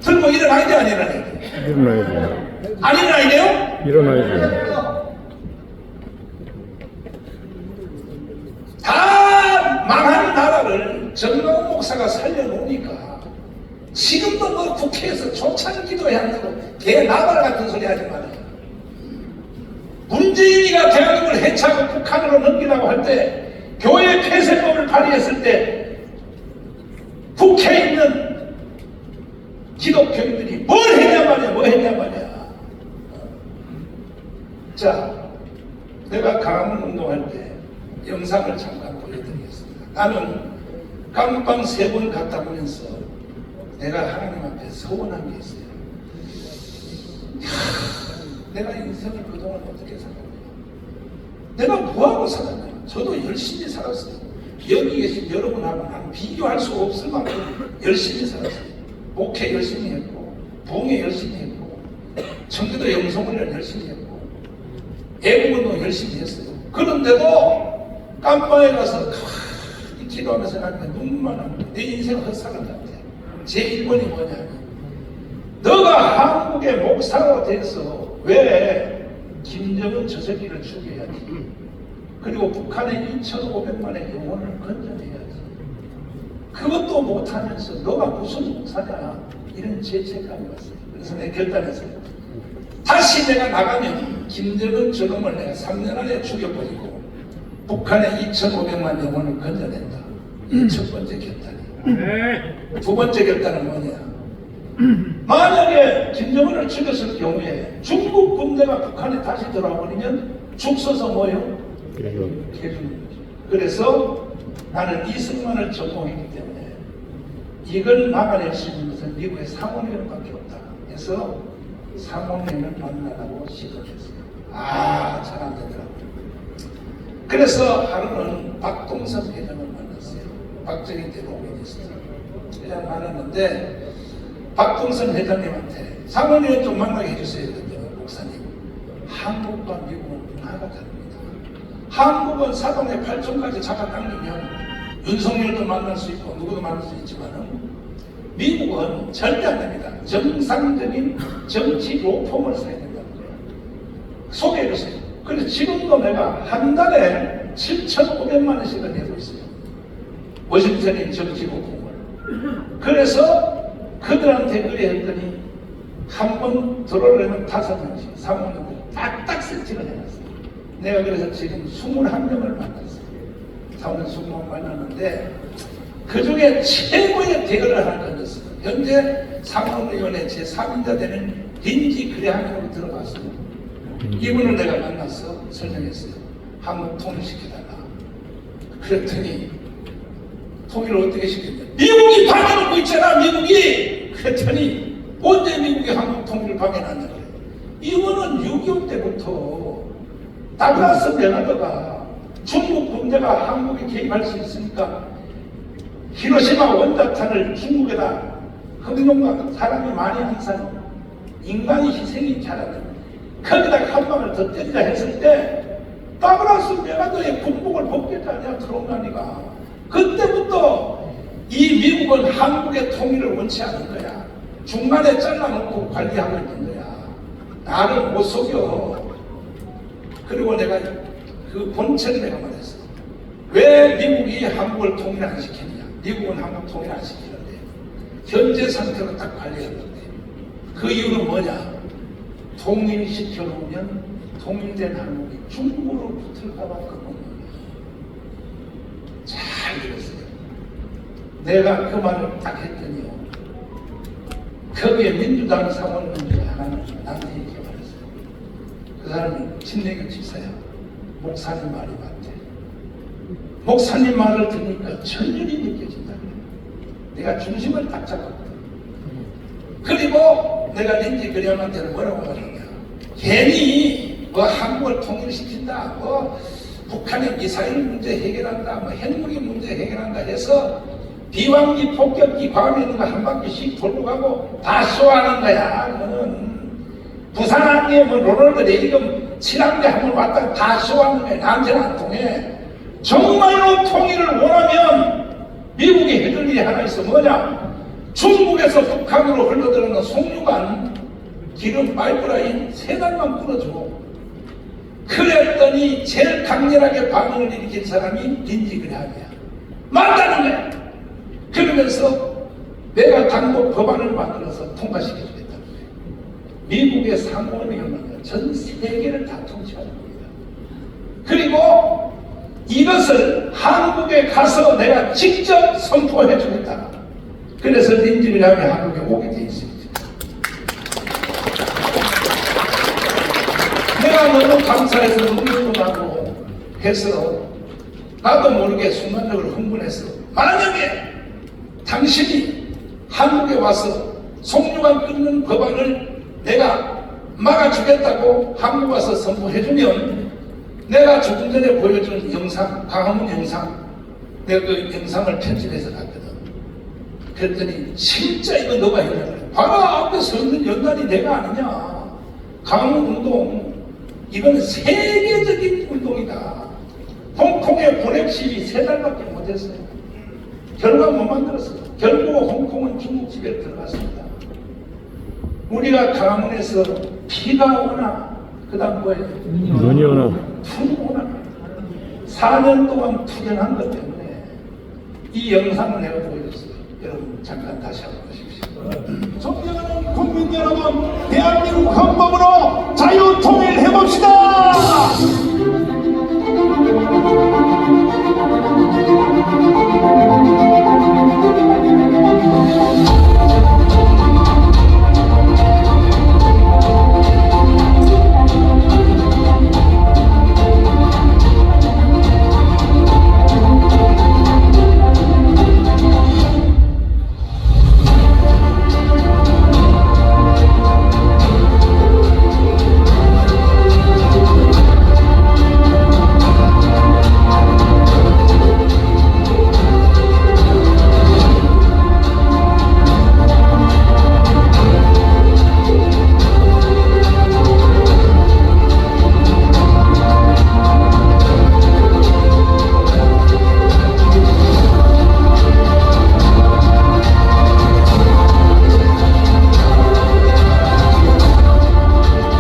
들고 일어나야 돼, 안 일어나야 돼? 일어나야죠. 안 일어나야 돼요? 일어나야죠. 다 망한 나라를 정광훈 목사가 살려놓으니까 지금도 뭐 국회에서 조찬 기도해야 한다고 개나발 같은 소리 하지 말아요. 문재인이가 대한민국을 해체하고 북한으로 넘기라고 할 때 교회 폐쇄법을 발의했을 때 국회에 있는 기독교인들이 뭘 했냐 말이야, 뭐 했냐 말이야. 자, 내가 강원 운동할 때 영상을 잠깐 보여드리겠습니다. 나는 깜빵 3번 갔다 오면서 내가 하나님 앞에 서원한 게 있어요. 내가 인생을 그동안 어떻게 살았냐? 내가 뭐하고 살았냐? 저도 열심히 살았어요. 여기 계신 여러분하고 나는 비교할 수 없을 만큼 열심히 살았어요. 목회 열심히 했고, 봉회 열심히 했고, 청교도 영성훈련 열심히 했고, 애국운동 열심히 했어요. 그런데도 깜방에 가서 가만히 기도하면서 나는 눈만 하면 내 인생 헛살은 것 같아. 제 1번이 뭐냐면, 너가 한국의 목사가 돼서 왜 김정은 저 새끼를 죽여야지. 그리고 북한의 2,500만의 영혼을 건져내야지. 그것도 못하면서 너가 무슨 목사냐. 이런 죄책감이 왔어요. 그래서 내가 결단했어요. 다시 내가 나가면 김정은 저놈을 내가 3년 안에 죽여버리고 북한의 2,500만 영혼을 건져낸다. 이게 첫 번째 결단이에요. 두 번째 결단은 뭐냐. 만약에 김정은을 죽였을 경우에 중국 군대가 북한에 다시 들어와버리면 죽 서서 뭐예요? 해주는 거죠. 그래서 나는 이승만을 전공했기 때문에 이걸 막아낼 수 있는 것은 미국의 상원의원밖에 없다. 그래서 상원의원을 만나라고 시도했어요. 잘 안 되더라고요. 그래서 하루는 박동선 회장을 만났어요. 박정희 때 노무현이 있었어요. 그냥 만났는데 박동선 회장님한테 상원의원 좀 만나게 해주세요. 그랬더니 목사님, 한국과 미국은 문화가 다릅니다. 한국은 사동의 8촌까지 잡아당기면 윤석열도 만날 수 있고 누구도 만날 수 있지만 미국은 절대 안 됩니다. 정상적인 정치 로펌을 써야 된다는 거예요. 소개해주세요. 그래서 지금도 내가 한 달에 7,500만 원씩을 내고 있어요. 워싱턴인 정치 로펌을. 그래서 그들한테 그래 했더니 한 번 들어오려면 5명씩 사모님들 딱딱 세팅을 해놨어요. 내가 그래서 지금 21명을 만났어요. 사모님 20명 만났는데 그 중에 최고의 대결을 하나 건졌어요. 현재 상원의원의 제3인자 되는 린지 그레함이라고 들어봤어요. 이분을 내가 만나서 설명했어요. 한국 통일시켜달라. 그랬더니 통일을 어떻게 시켰냐. 미국이 방해놓고 있잖아, 미국이! 그랬더니 언제 미국이 한국 통일을 방해놨냐 그래. 이거는 6.25 때부터 다글라스 베나더가 중국 군대가 한국에 개입할 수 있으니까 히로시마 원자탄을 중국에다 흑룡과 사람이 많이 항상 인간의 희생이 잘하는 거기다가 한 방을 더 때리자 했을 때 다글라스 베나더의 군복을 벗겼다냐 트럼프니까 그때부터 이 미국은 한국의 통일을 원치 않는 거야. 중간에 잘라놓고 관리하고 있는 거야. 나를 못 속여. 그리고 내가 그 본체를 내가 말했어. 왜 미국이 한국을 통일 안 시켰냐? 미국은 한국 통일 안 시키는데 현재 상태로 딱 관리하는데 그 이유는 뭐냐? 통일시켜 놓으면 통일된 한국이 중국으로 붙을까봐 그런 잘 들었어요. 내가 그 말을 딱 했더니요. 거기에 민주당 상원 중에 하나는 나한테 이렇게 말했어요. 그 사람이 친내교 지사야. 목사님 말이 맞대. 목사님 말을 듣니까 천륜이 느껴진다. 내가 중심을 딱 잡았거든. 그리고 내가 린지 그레함한테는 뭐라고 말하냐. 괜히 뭐 한국을 통일시킨다. 뭐 북한의 미사일 문제 해결한다. 뭐 핵무기 문제 해결한다 해서 비왕기 폭격기 과감에 있는 거 한 바퀴씩 돌고 가고 다 쇼하는 거야. 그거는 부산항에 뭐 로널드 레이건 7항대 한번 왔다가 다 쇼하는 거야. 나한테는 안 통해. 정말로 통일을 원하면 미국이 해줄 일이 하나 있어. 뭐냐? 중국에서 북한으로 흘러들어오는 송유관 기름 파이프라인 3달만 끊어줘. 그랬더니 제일 강렬하게 반응을 일으킨 사람이 린지 그레함이야. 맞다는 거야. 그러면서 내가 당국 법안을 만들어서 통과시켜주겠다는 거예요. 미국의 상원의원은 전 세계를 다 통치하는 겁니다. 그리고 이것을 한국에 가서 내가 직접 선포해 주겠다. 그래서 린지 그레함이 한국에 오게 돼 있습니다. 내가 너무 감사해서 눈물도 나고 해서 나도 모르게 순간적으로 흥분해서 만약에 당신이 한국에 와서 송유관 끊는 법안을 내가 막아주겠다고 한국 와서 선포해주면 내가 조금 전에 보여준 영상, 강화문 영상, 내가 그 영상을 편집해서 갔거든. 그랬더니 진짜 이거 너가 해야 돼. 바로 앞에 서 있는 연단이 내가 아니냐. 강화문 운동, 이건 세계적인 운동이다. 홍콩의 보렉십이 3달밖에 못했어요. 결과 못 만들었어요. 결국 홍콩은 중국 지배에 들어갔습니다. 우리가 강화문에서 비가 오나, 그 다음 뭐예요? 눈이 오나. 풍이 오나. 4년 동안 투쟁한 것 때문에 이 영상을 내가 보여줬어요. 여러분 잠깐 다시 한번 보십시오. 존경하는 국민 여러분, 대한민국 헌법으로 자유통일해봅시다!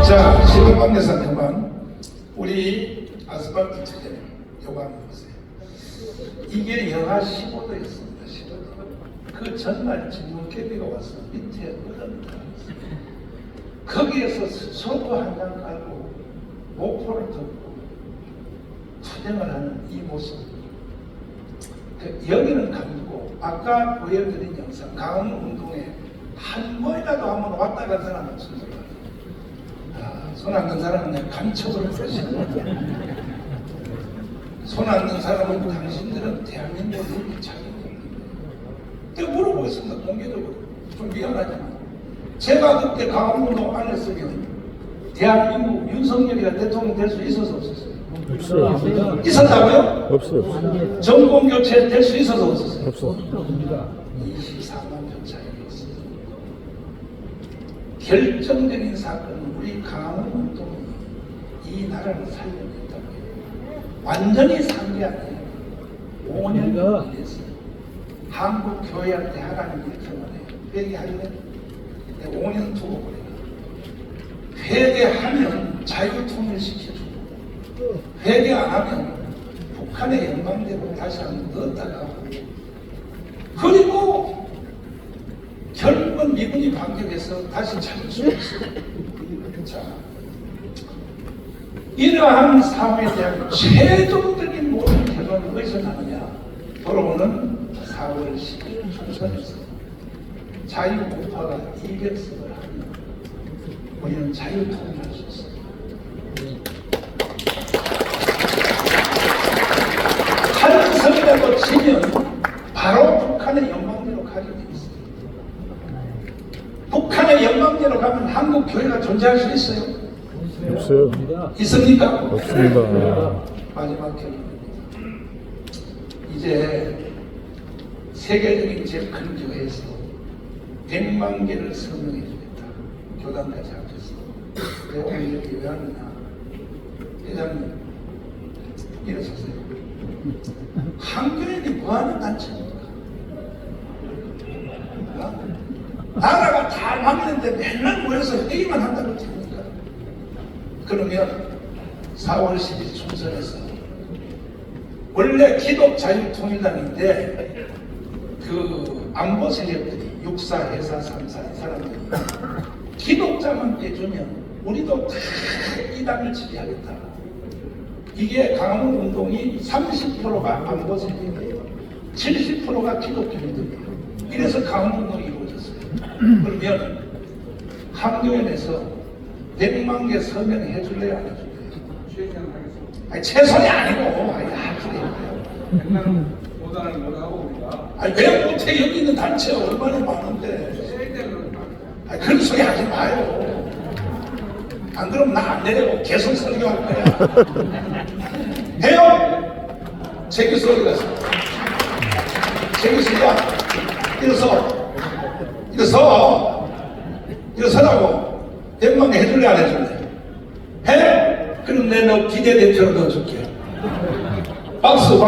자, 시간관계상 그만. 우리 아스팔트 투쟁 요거 한번 보세요. 이게 영하 15도였습니다. 15도. 그 전날 진문개비가 와서 밑에 얼음이 들어갔어요. 거기에서 소주 한 잔 깔고 목포를 덮고 투쟁을 하는 이 모습. 여기는 강주고 아까 보여드린 영상 강원 운동에 한 번이라도 한번 왔다 간 사람은 없습니다. 손 안 든 사람은 내가 간첩으로 부르시는 거야. 손 안 든 사람은 당신들은 대한민국을 이렇게 자격이 내가 물어보겠습니다. 공개적으로. 좀 미안하지만 제가 그때 강원운동 안 했으면 대한민국 윤석열이가 대통령 될 수 있어서 없었어요. 없어요. 있었다고요? 없어요. 정권 교체 될 수 있어서 없었어요. 없어. 24만 표 차이가 있어요. 결정적인 사건은 우리 강원 운동이 이 나라를 살려냈다고 해요. 완전히 산 게 아니에요. 5년 걸렸어요. 한국 교회한테 하라는 게 경험해요. 회개할래? 5년 두고 그래요. 회개하면 자유통일 시켜주고 회개 안 하면 북한의 영광대로 다시 한번 넣었다가 그리고 결국은 미군이 반격해서 다시 찾을 수 있어요. 자, 이러한 사회에 대한 최종적인 모든 결론은 어디서 나느냐? 돌아오는 4월 10일 총선에서 자유우파가 200석을 하면 우리는 자유통일할 수 있습니다. 한 석이라도 지면 바로 북한의 영광대로 가게 돼 있어요. 북한의 영광대로 가면 한국 교회가 존재할 수 있어요? 없어요. 있습니까? 없습니다. 마지막 결론입니다. 이제 세계적인 제일 큰 교회에서 100만 개를 서명해 주겠다. 교단까지 합쳐서. 내가 오늘 여기 왜 왔느냐? 회장님, 일어서세요. 한교회이 뭐하는 단체입니까? 나라가 다 망했는데 맨날 모여서 회의만 한다고 됩니까? 그러면 4월 10일 총선에서 원래 기독자유통일당인데 그 안보 세력들이 6사, 해사, 3사 이 사람들이 기독자만 빼주면 우리도 다 이 당을 지지하겠다. 이게 강원 운동이 30%가 안보 세력이에요. 70%가 기독교인들이에요. 이래서 강원 운동이 이루어졌어요. 그러면 한교연에서 100만 개 서명해 줄래요? 안 해줄래요? 아니, 최선이 아니고, 아니, 그래요. 보다는 못하고 우리가 아니, 왜 못해? 여기 있는 단체가 얼마나 많은데. 아니, 그런 소리 하지 마요. 안 그러면 나 안 내려고 계속 설교할 거야. 해요? 제기서 어디 갔어? 제기서 야 일어서라고. 대망 해줄래 안 해줄래? 해? 그럼 내가 너 비대대표로 넣어줄게. 박수.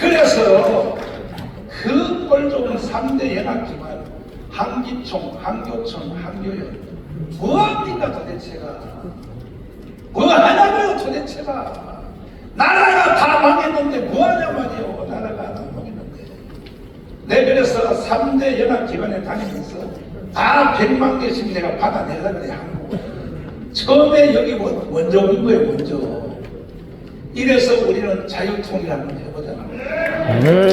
그래서 그 꼴 좋은 3대 연합기관 한기총, 한교총, 한교연 뭐합니까 도대체가? 뭐하냐고요 도대체가? 나라가 다 망했는데 뭐하냐 말이요. 나라가 다 망했는데. 네, 그래서 3대 연합기관에 다니면서 다 100만 개씩 내가 받아내라 그래 한국. 처음에 여기 먼저 온 거예요 먼저. 이래서 우리는 자유통일 한번 해보자. 네.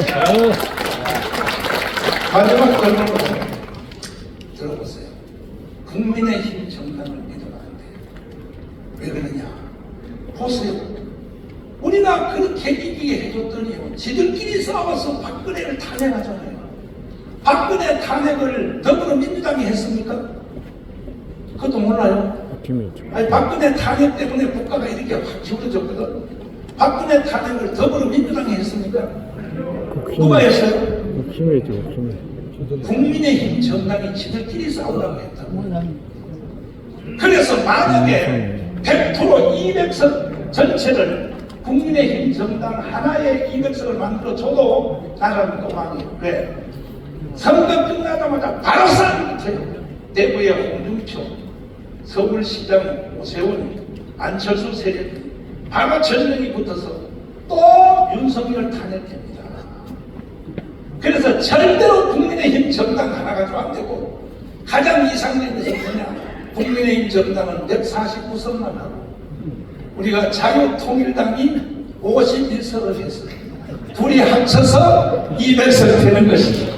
마지막 결론을 들어보세요. 국민의힘 정당을 믿으면 안 돼요. 왜 그러냐? 보세요. 우리가 그렇게 이기게 해줬더니요. 지들끼리 싸워서 박근혜를 탄핵하잖아요. 박근혜 탄핵을 더불어민주당이 했습니까? 그것도 몰라요. 김이죠. 아니 박근혜 탄핵 때문에 국가가 이렇게 확 기울어졌거든. 박근혜 탄핵을 더불어민주당이 했습니까? 누가 했어요? 김이죠. 김이. 국민의힘 정당이 지들끼리 싸우라고 했다고. 그래서 만약에 100% 200석 전체를 국민의힘 정당 하나의 200석을 만들어줘도 나라는 또 망해요. 왜? 선거 끝나자마자 바로 싸움이 붙어요. 대구의 홍준표, 서울시장 오세훈, 안철수 세력이 바로 전쟁이 붙어서 또 윤석열 탄핵됩니다. 그래서 절대로 국민의힘 정당 하나 가지고 안 되고 가장 이상적인 것은 뭐냐? 국민의힘 정당은 149석만 하고 우리가 자유통일당이 51석을 했어요. 둘이 합쳐서 200석 되는 것이죠.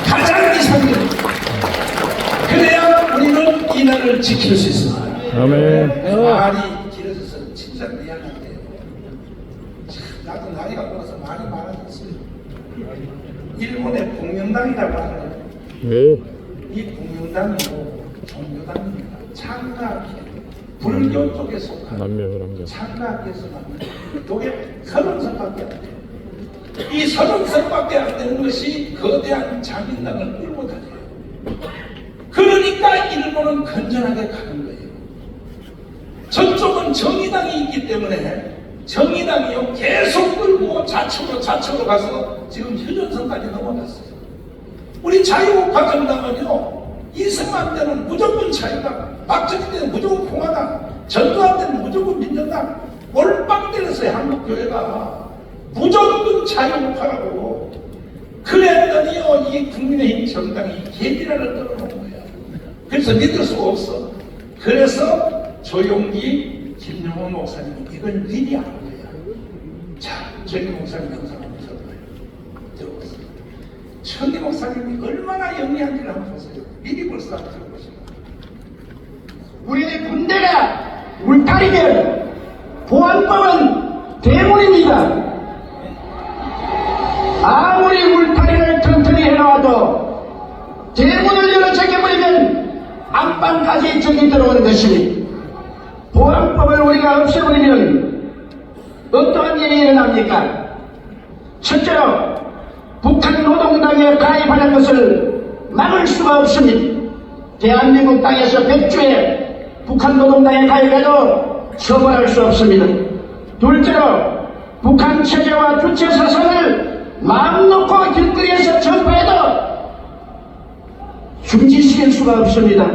가장 이상적인. 그래야 우리는 이 나라를 지킬 수 있습니다. 아멘. 말이 길어져서 진짜 미안한데요. 참, 나도 나이가 들어서 많이 많아졌어요. 일본의 공명당이라고 하는 네. 이 공명당이 종교당입니다. 창가학회 불교 쪽에 속한 남녀랑교. 창가학회에서 나온 그게 30석밖에 안 돼요. 이 30석밖에 안 되는 것이 거대한 자민당을 끌고 다녀요. 그러니까 일본은 건전하게 가는 거예요. 저쪽은 정의당이 있기 때문에 정의당이요 계속 끌고 좌측으로 가서 지금 휴전선까지 넘어갔어요. 우리 자유우파 정당은요 이승만 때는 무조건 자유당, 박정희 때는 무조건 공화당, 전두환 때는 무조건 민정당, 올빵 때렸어요. 한국교회가 무조건 자유우파라고. 그랬더니요 이 국민의힘 정당이 개비라를 떨어놓은 거예요. 그래서 믿을 수가 없어. 그래서 조용기, 김용호 목사님은 이걸 미리 안 거야. 자, 조용기 목사님 영상 한번 들어보세요. 조용기 목사님이 얼마나 영리한지를 한번 보세요. 미리 벌써 한번 들어보세요. 우리의 군대가 울타리면 보안법은 대문입니다. 아무리 울타리를 튼튼히 해놓아도 대문을 열어 제껴버리면 안방까지 적이 들어오는 것입니다. 보안법을 우리가 없애버리면 어떠한 일이 일어납니까? 첫째로 북한 노동당에 가입하는 것을 막을 수가 없습니다. 대한민국 땅에서 100주에 북한 노동당에 가입해도 처벌할 수 없습니다. 둘째로 북한 체제와 주체 사상을 마음 놓고 길거리에서 전파해도 중지시킬 수가 없습니다.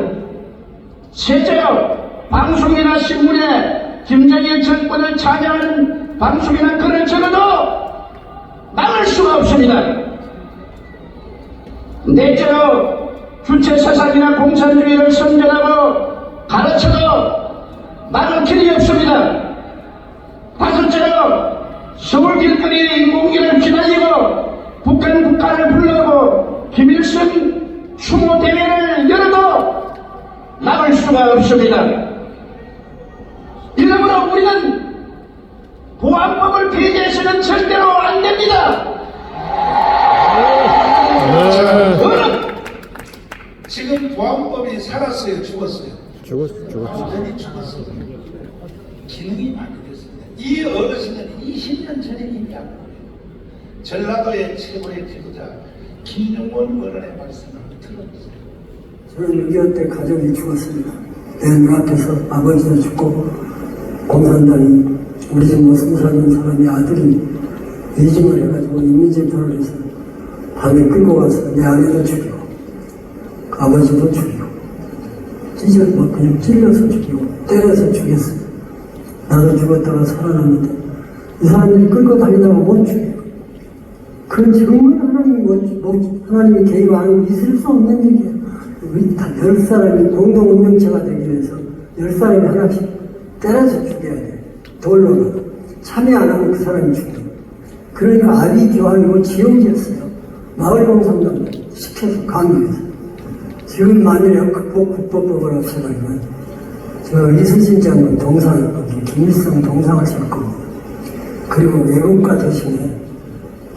셋째로 방송이나 신문에 김정일 정권을 찬양하는 방송이나 글을 적어도 막을 수가 없습니다. 넷째로 주체 사상이나 공산주의를 선전하고 가르쳐도 막을 길이 없습니다. 다섯째로 서울 길거리에 인공기를 기다리고 북한을 불러고 김일성 추모 대회를 열어도 막을 수가 없습니다. 이러므로 우리는 보안법을 폐지해서는 절대로 안 됩니다. 지금 보안법이 살았어요, 죽었어요? 죽었어. 완전히 죽었어요. 기능이 많이 됐습니다. 이 어르신은 20년 전에 이미 안 보여요. 전라도의 최고의 지도자 김용원 어른의 말씀을 들어보세요. 저는 6.25 때 가족이 죽었습니다. 내 눈앞에서 아버지도 죽고 공산당이 우리 집 모습 살던 사람이 아들이 의심을 해가지고 인민재판을 해서 밤에 끌고 가서 내 아내도 죽이고 아버지도 죽이고 그냥 찔러서 죽이고 때려서 죽였어요. 나도 죽었다가 살아났는데 이 사람들이 끌고 다니다가 못 죽여요. 그건 정말 하나님이 개입 안 하고 있을 수 없는 얘기예요. 우리 다 10사람이 공동 운명체가 되기 위해서 10사람이 하나씩 때려서 죽여야 돼. 돌로는 참여 안 하면 그 사람이 죽여요. 그러니까 아비 교환이고 지옥이었어요. 마을공산당 시켜서 강요해서. 지금 만일에 국법법을 없애버리면 저 이순신 장군 동상을 거기 김일성 동상을 칠 거고 그리고 외국가 대신에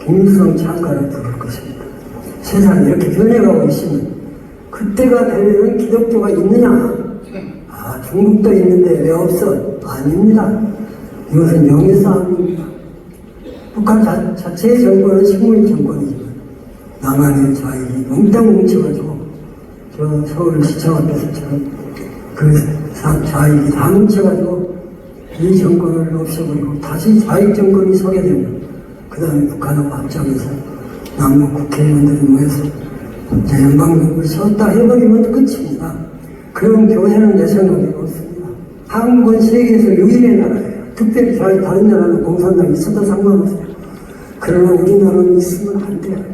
김일성 창가를 부를 것입니다. 세상이 이렇게 변해가고 있으면 그때가 되면 기독교가 있느냐? 아, 중국도 있는데 왜 없어? 아닙니다. 이것은 영의싸움입니다. 북한 자체의 정권은 식물 정권이지만 남한의 자익이 몽땅 뭉쳐가지고 저 서울시청 앞에서처럼 그 자익이 다 뭉쳐가지고 이 정권을 없애버리고 다시 자익 정권이 서게 되면 그 다음에 북한하고 합작해서 남북 국회의원들이 모여서 연방정부를 세웠다 해버리면 끝입니다. 그런 교회는 내 생각에 없습니다. 한국은 세계에서 유일의 나라예요. 특별히 다른 나라는 공산당이 있어도 상관없어요. 그러나 우리나라는 있으면 안 돼요.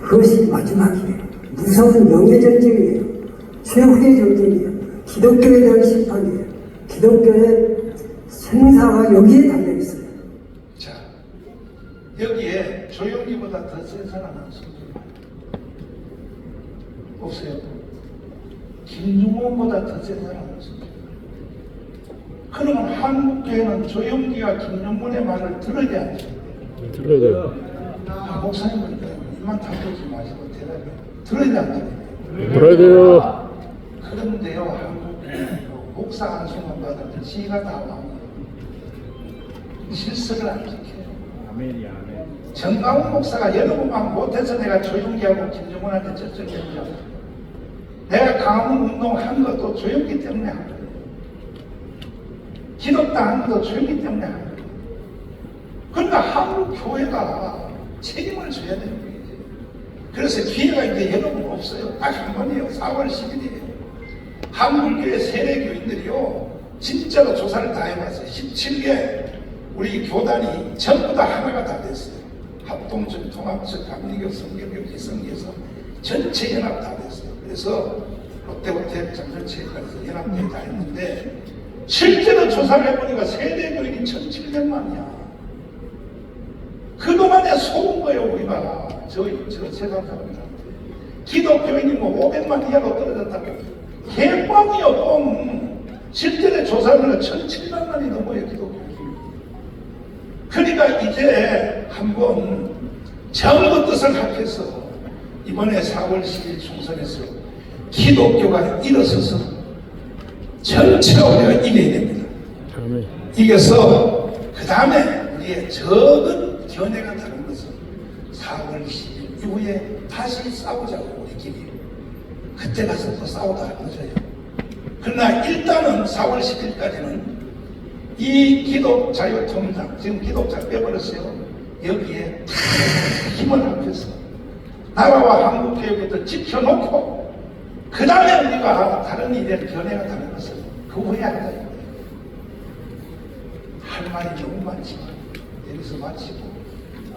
그것이 마지막이에요. 무서운 명예전쟁이에요. 최후의 전쟁이에요. 기독교에 대한 심판이에요. 기독교의 생사가 여기에 달려있어요. 자, 여기에 조용기보다 더 센 사람은 없습니다. 없어요. 김용원보다 더 센 사람은 없습니다. 그러면 한국교회는 조용기와 김용원의 말을 들어야 하죠. 들어야 돼요. 목사님은 입만 닫지 마시고 대답해. 들어야 안 돼요. 들어야 돼요. 그런데요, 한국교회는 목사 안수만 받아도 지가 다 와. 실수를 안 지켜요. 정강훈 목사가 여러 번만 못해서 내가 조용기하고 김정은한테 쩔쩔댔죠. 내가 강화문 운동한 것도 조용기 때문에 한 거예요. 기독당 한 것도 조용기 때문에 한 거예요. 그러니까 한국 교회가 책임을 져야 되는 거예요. 그래서 기회가 이제 여러 번 없어요. 딱 한 번이에요. 4월 10일이에요. 한국교회 세례교인들이요, 진짜로 조사를 다 해봤어요. 17개 우리 교단이 전부 다 하나가 다 됐어요. 합동적, 통합적, 감리교, 성결교, 기성교에서 전체 연합 다 됐어요. 그래서 롯데호텔 장설체육관에서 연합회 다 했는데 실제로 조사를 해보니까 세례교인이 1,700만이야. 그동안에 속은 거예요, 우리가. 저 세상 사람들한테. 기독교인이 뭐 500만 이하로 떨어졌다고. 개뻥이요, 뻥. 실제로 조사하면 1,700만이 넘어요, 기독교인이. 그러니까 이제 한번 전부 뜻을 합해서 이번에 4월 10일 총선에서 기독교가 일어서서 전체가 우리가 이겨야 됩니다. 이겨서 그 다음에 우리의 적은 견해가 다른 것은 4월 10일 이후에 다시 싸우자고 우리끼리. 그때 가서 또 싸우다 하자요. 그러나 일단은 4월 10일까지는 이 기독자유통일당, 지금 기독자 빼버렸어요. 여기에 힘을 합해서 나라와 한국교회부터 지켜놓고 그 다음에 우리가 다른 일에 견해가 다른 것을 그 후에 하자. 할 말이 너무 많지만 여기서 마치고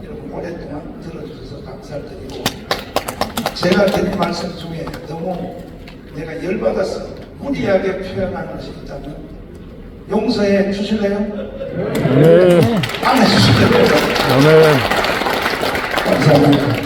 여러분 오랫동안 들어주셔서 감사드리고 제가 드린 말씀 중에 너무 내가 열받아서 무리하게 표현한 것이 있다면 용서해 주실래요? 네. 안 해주실래요? 아멘. 감사합니다.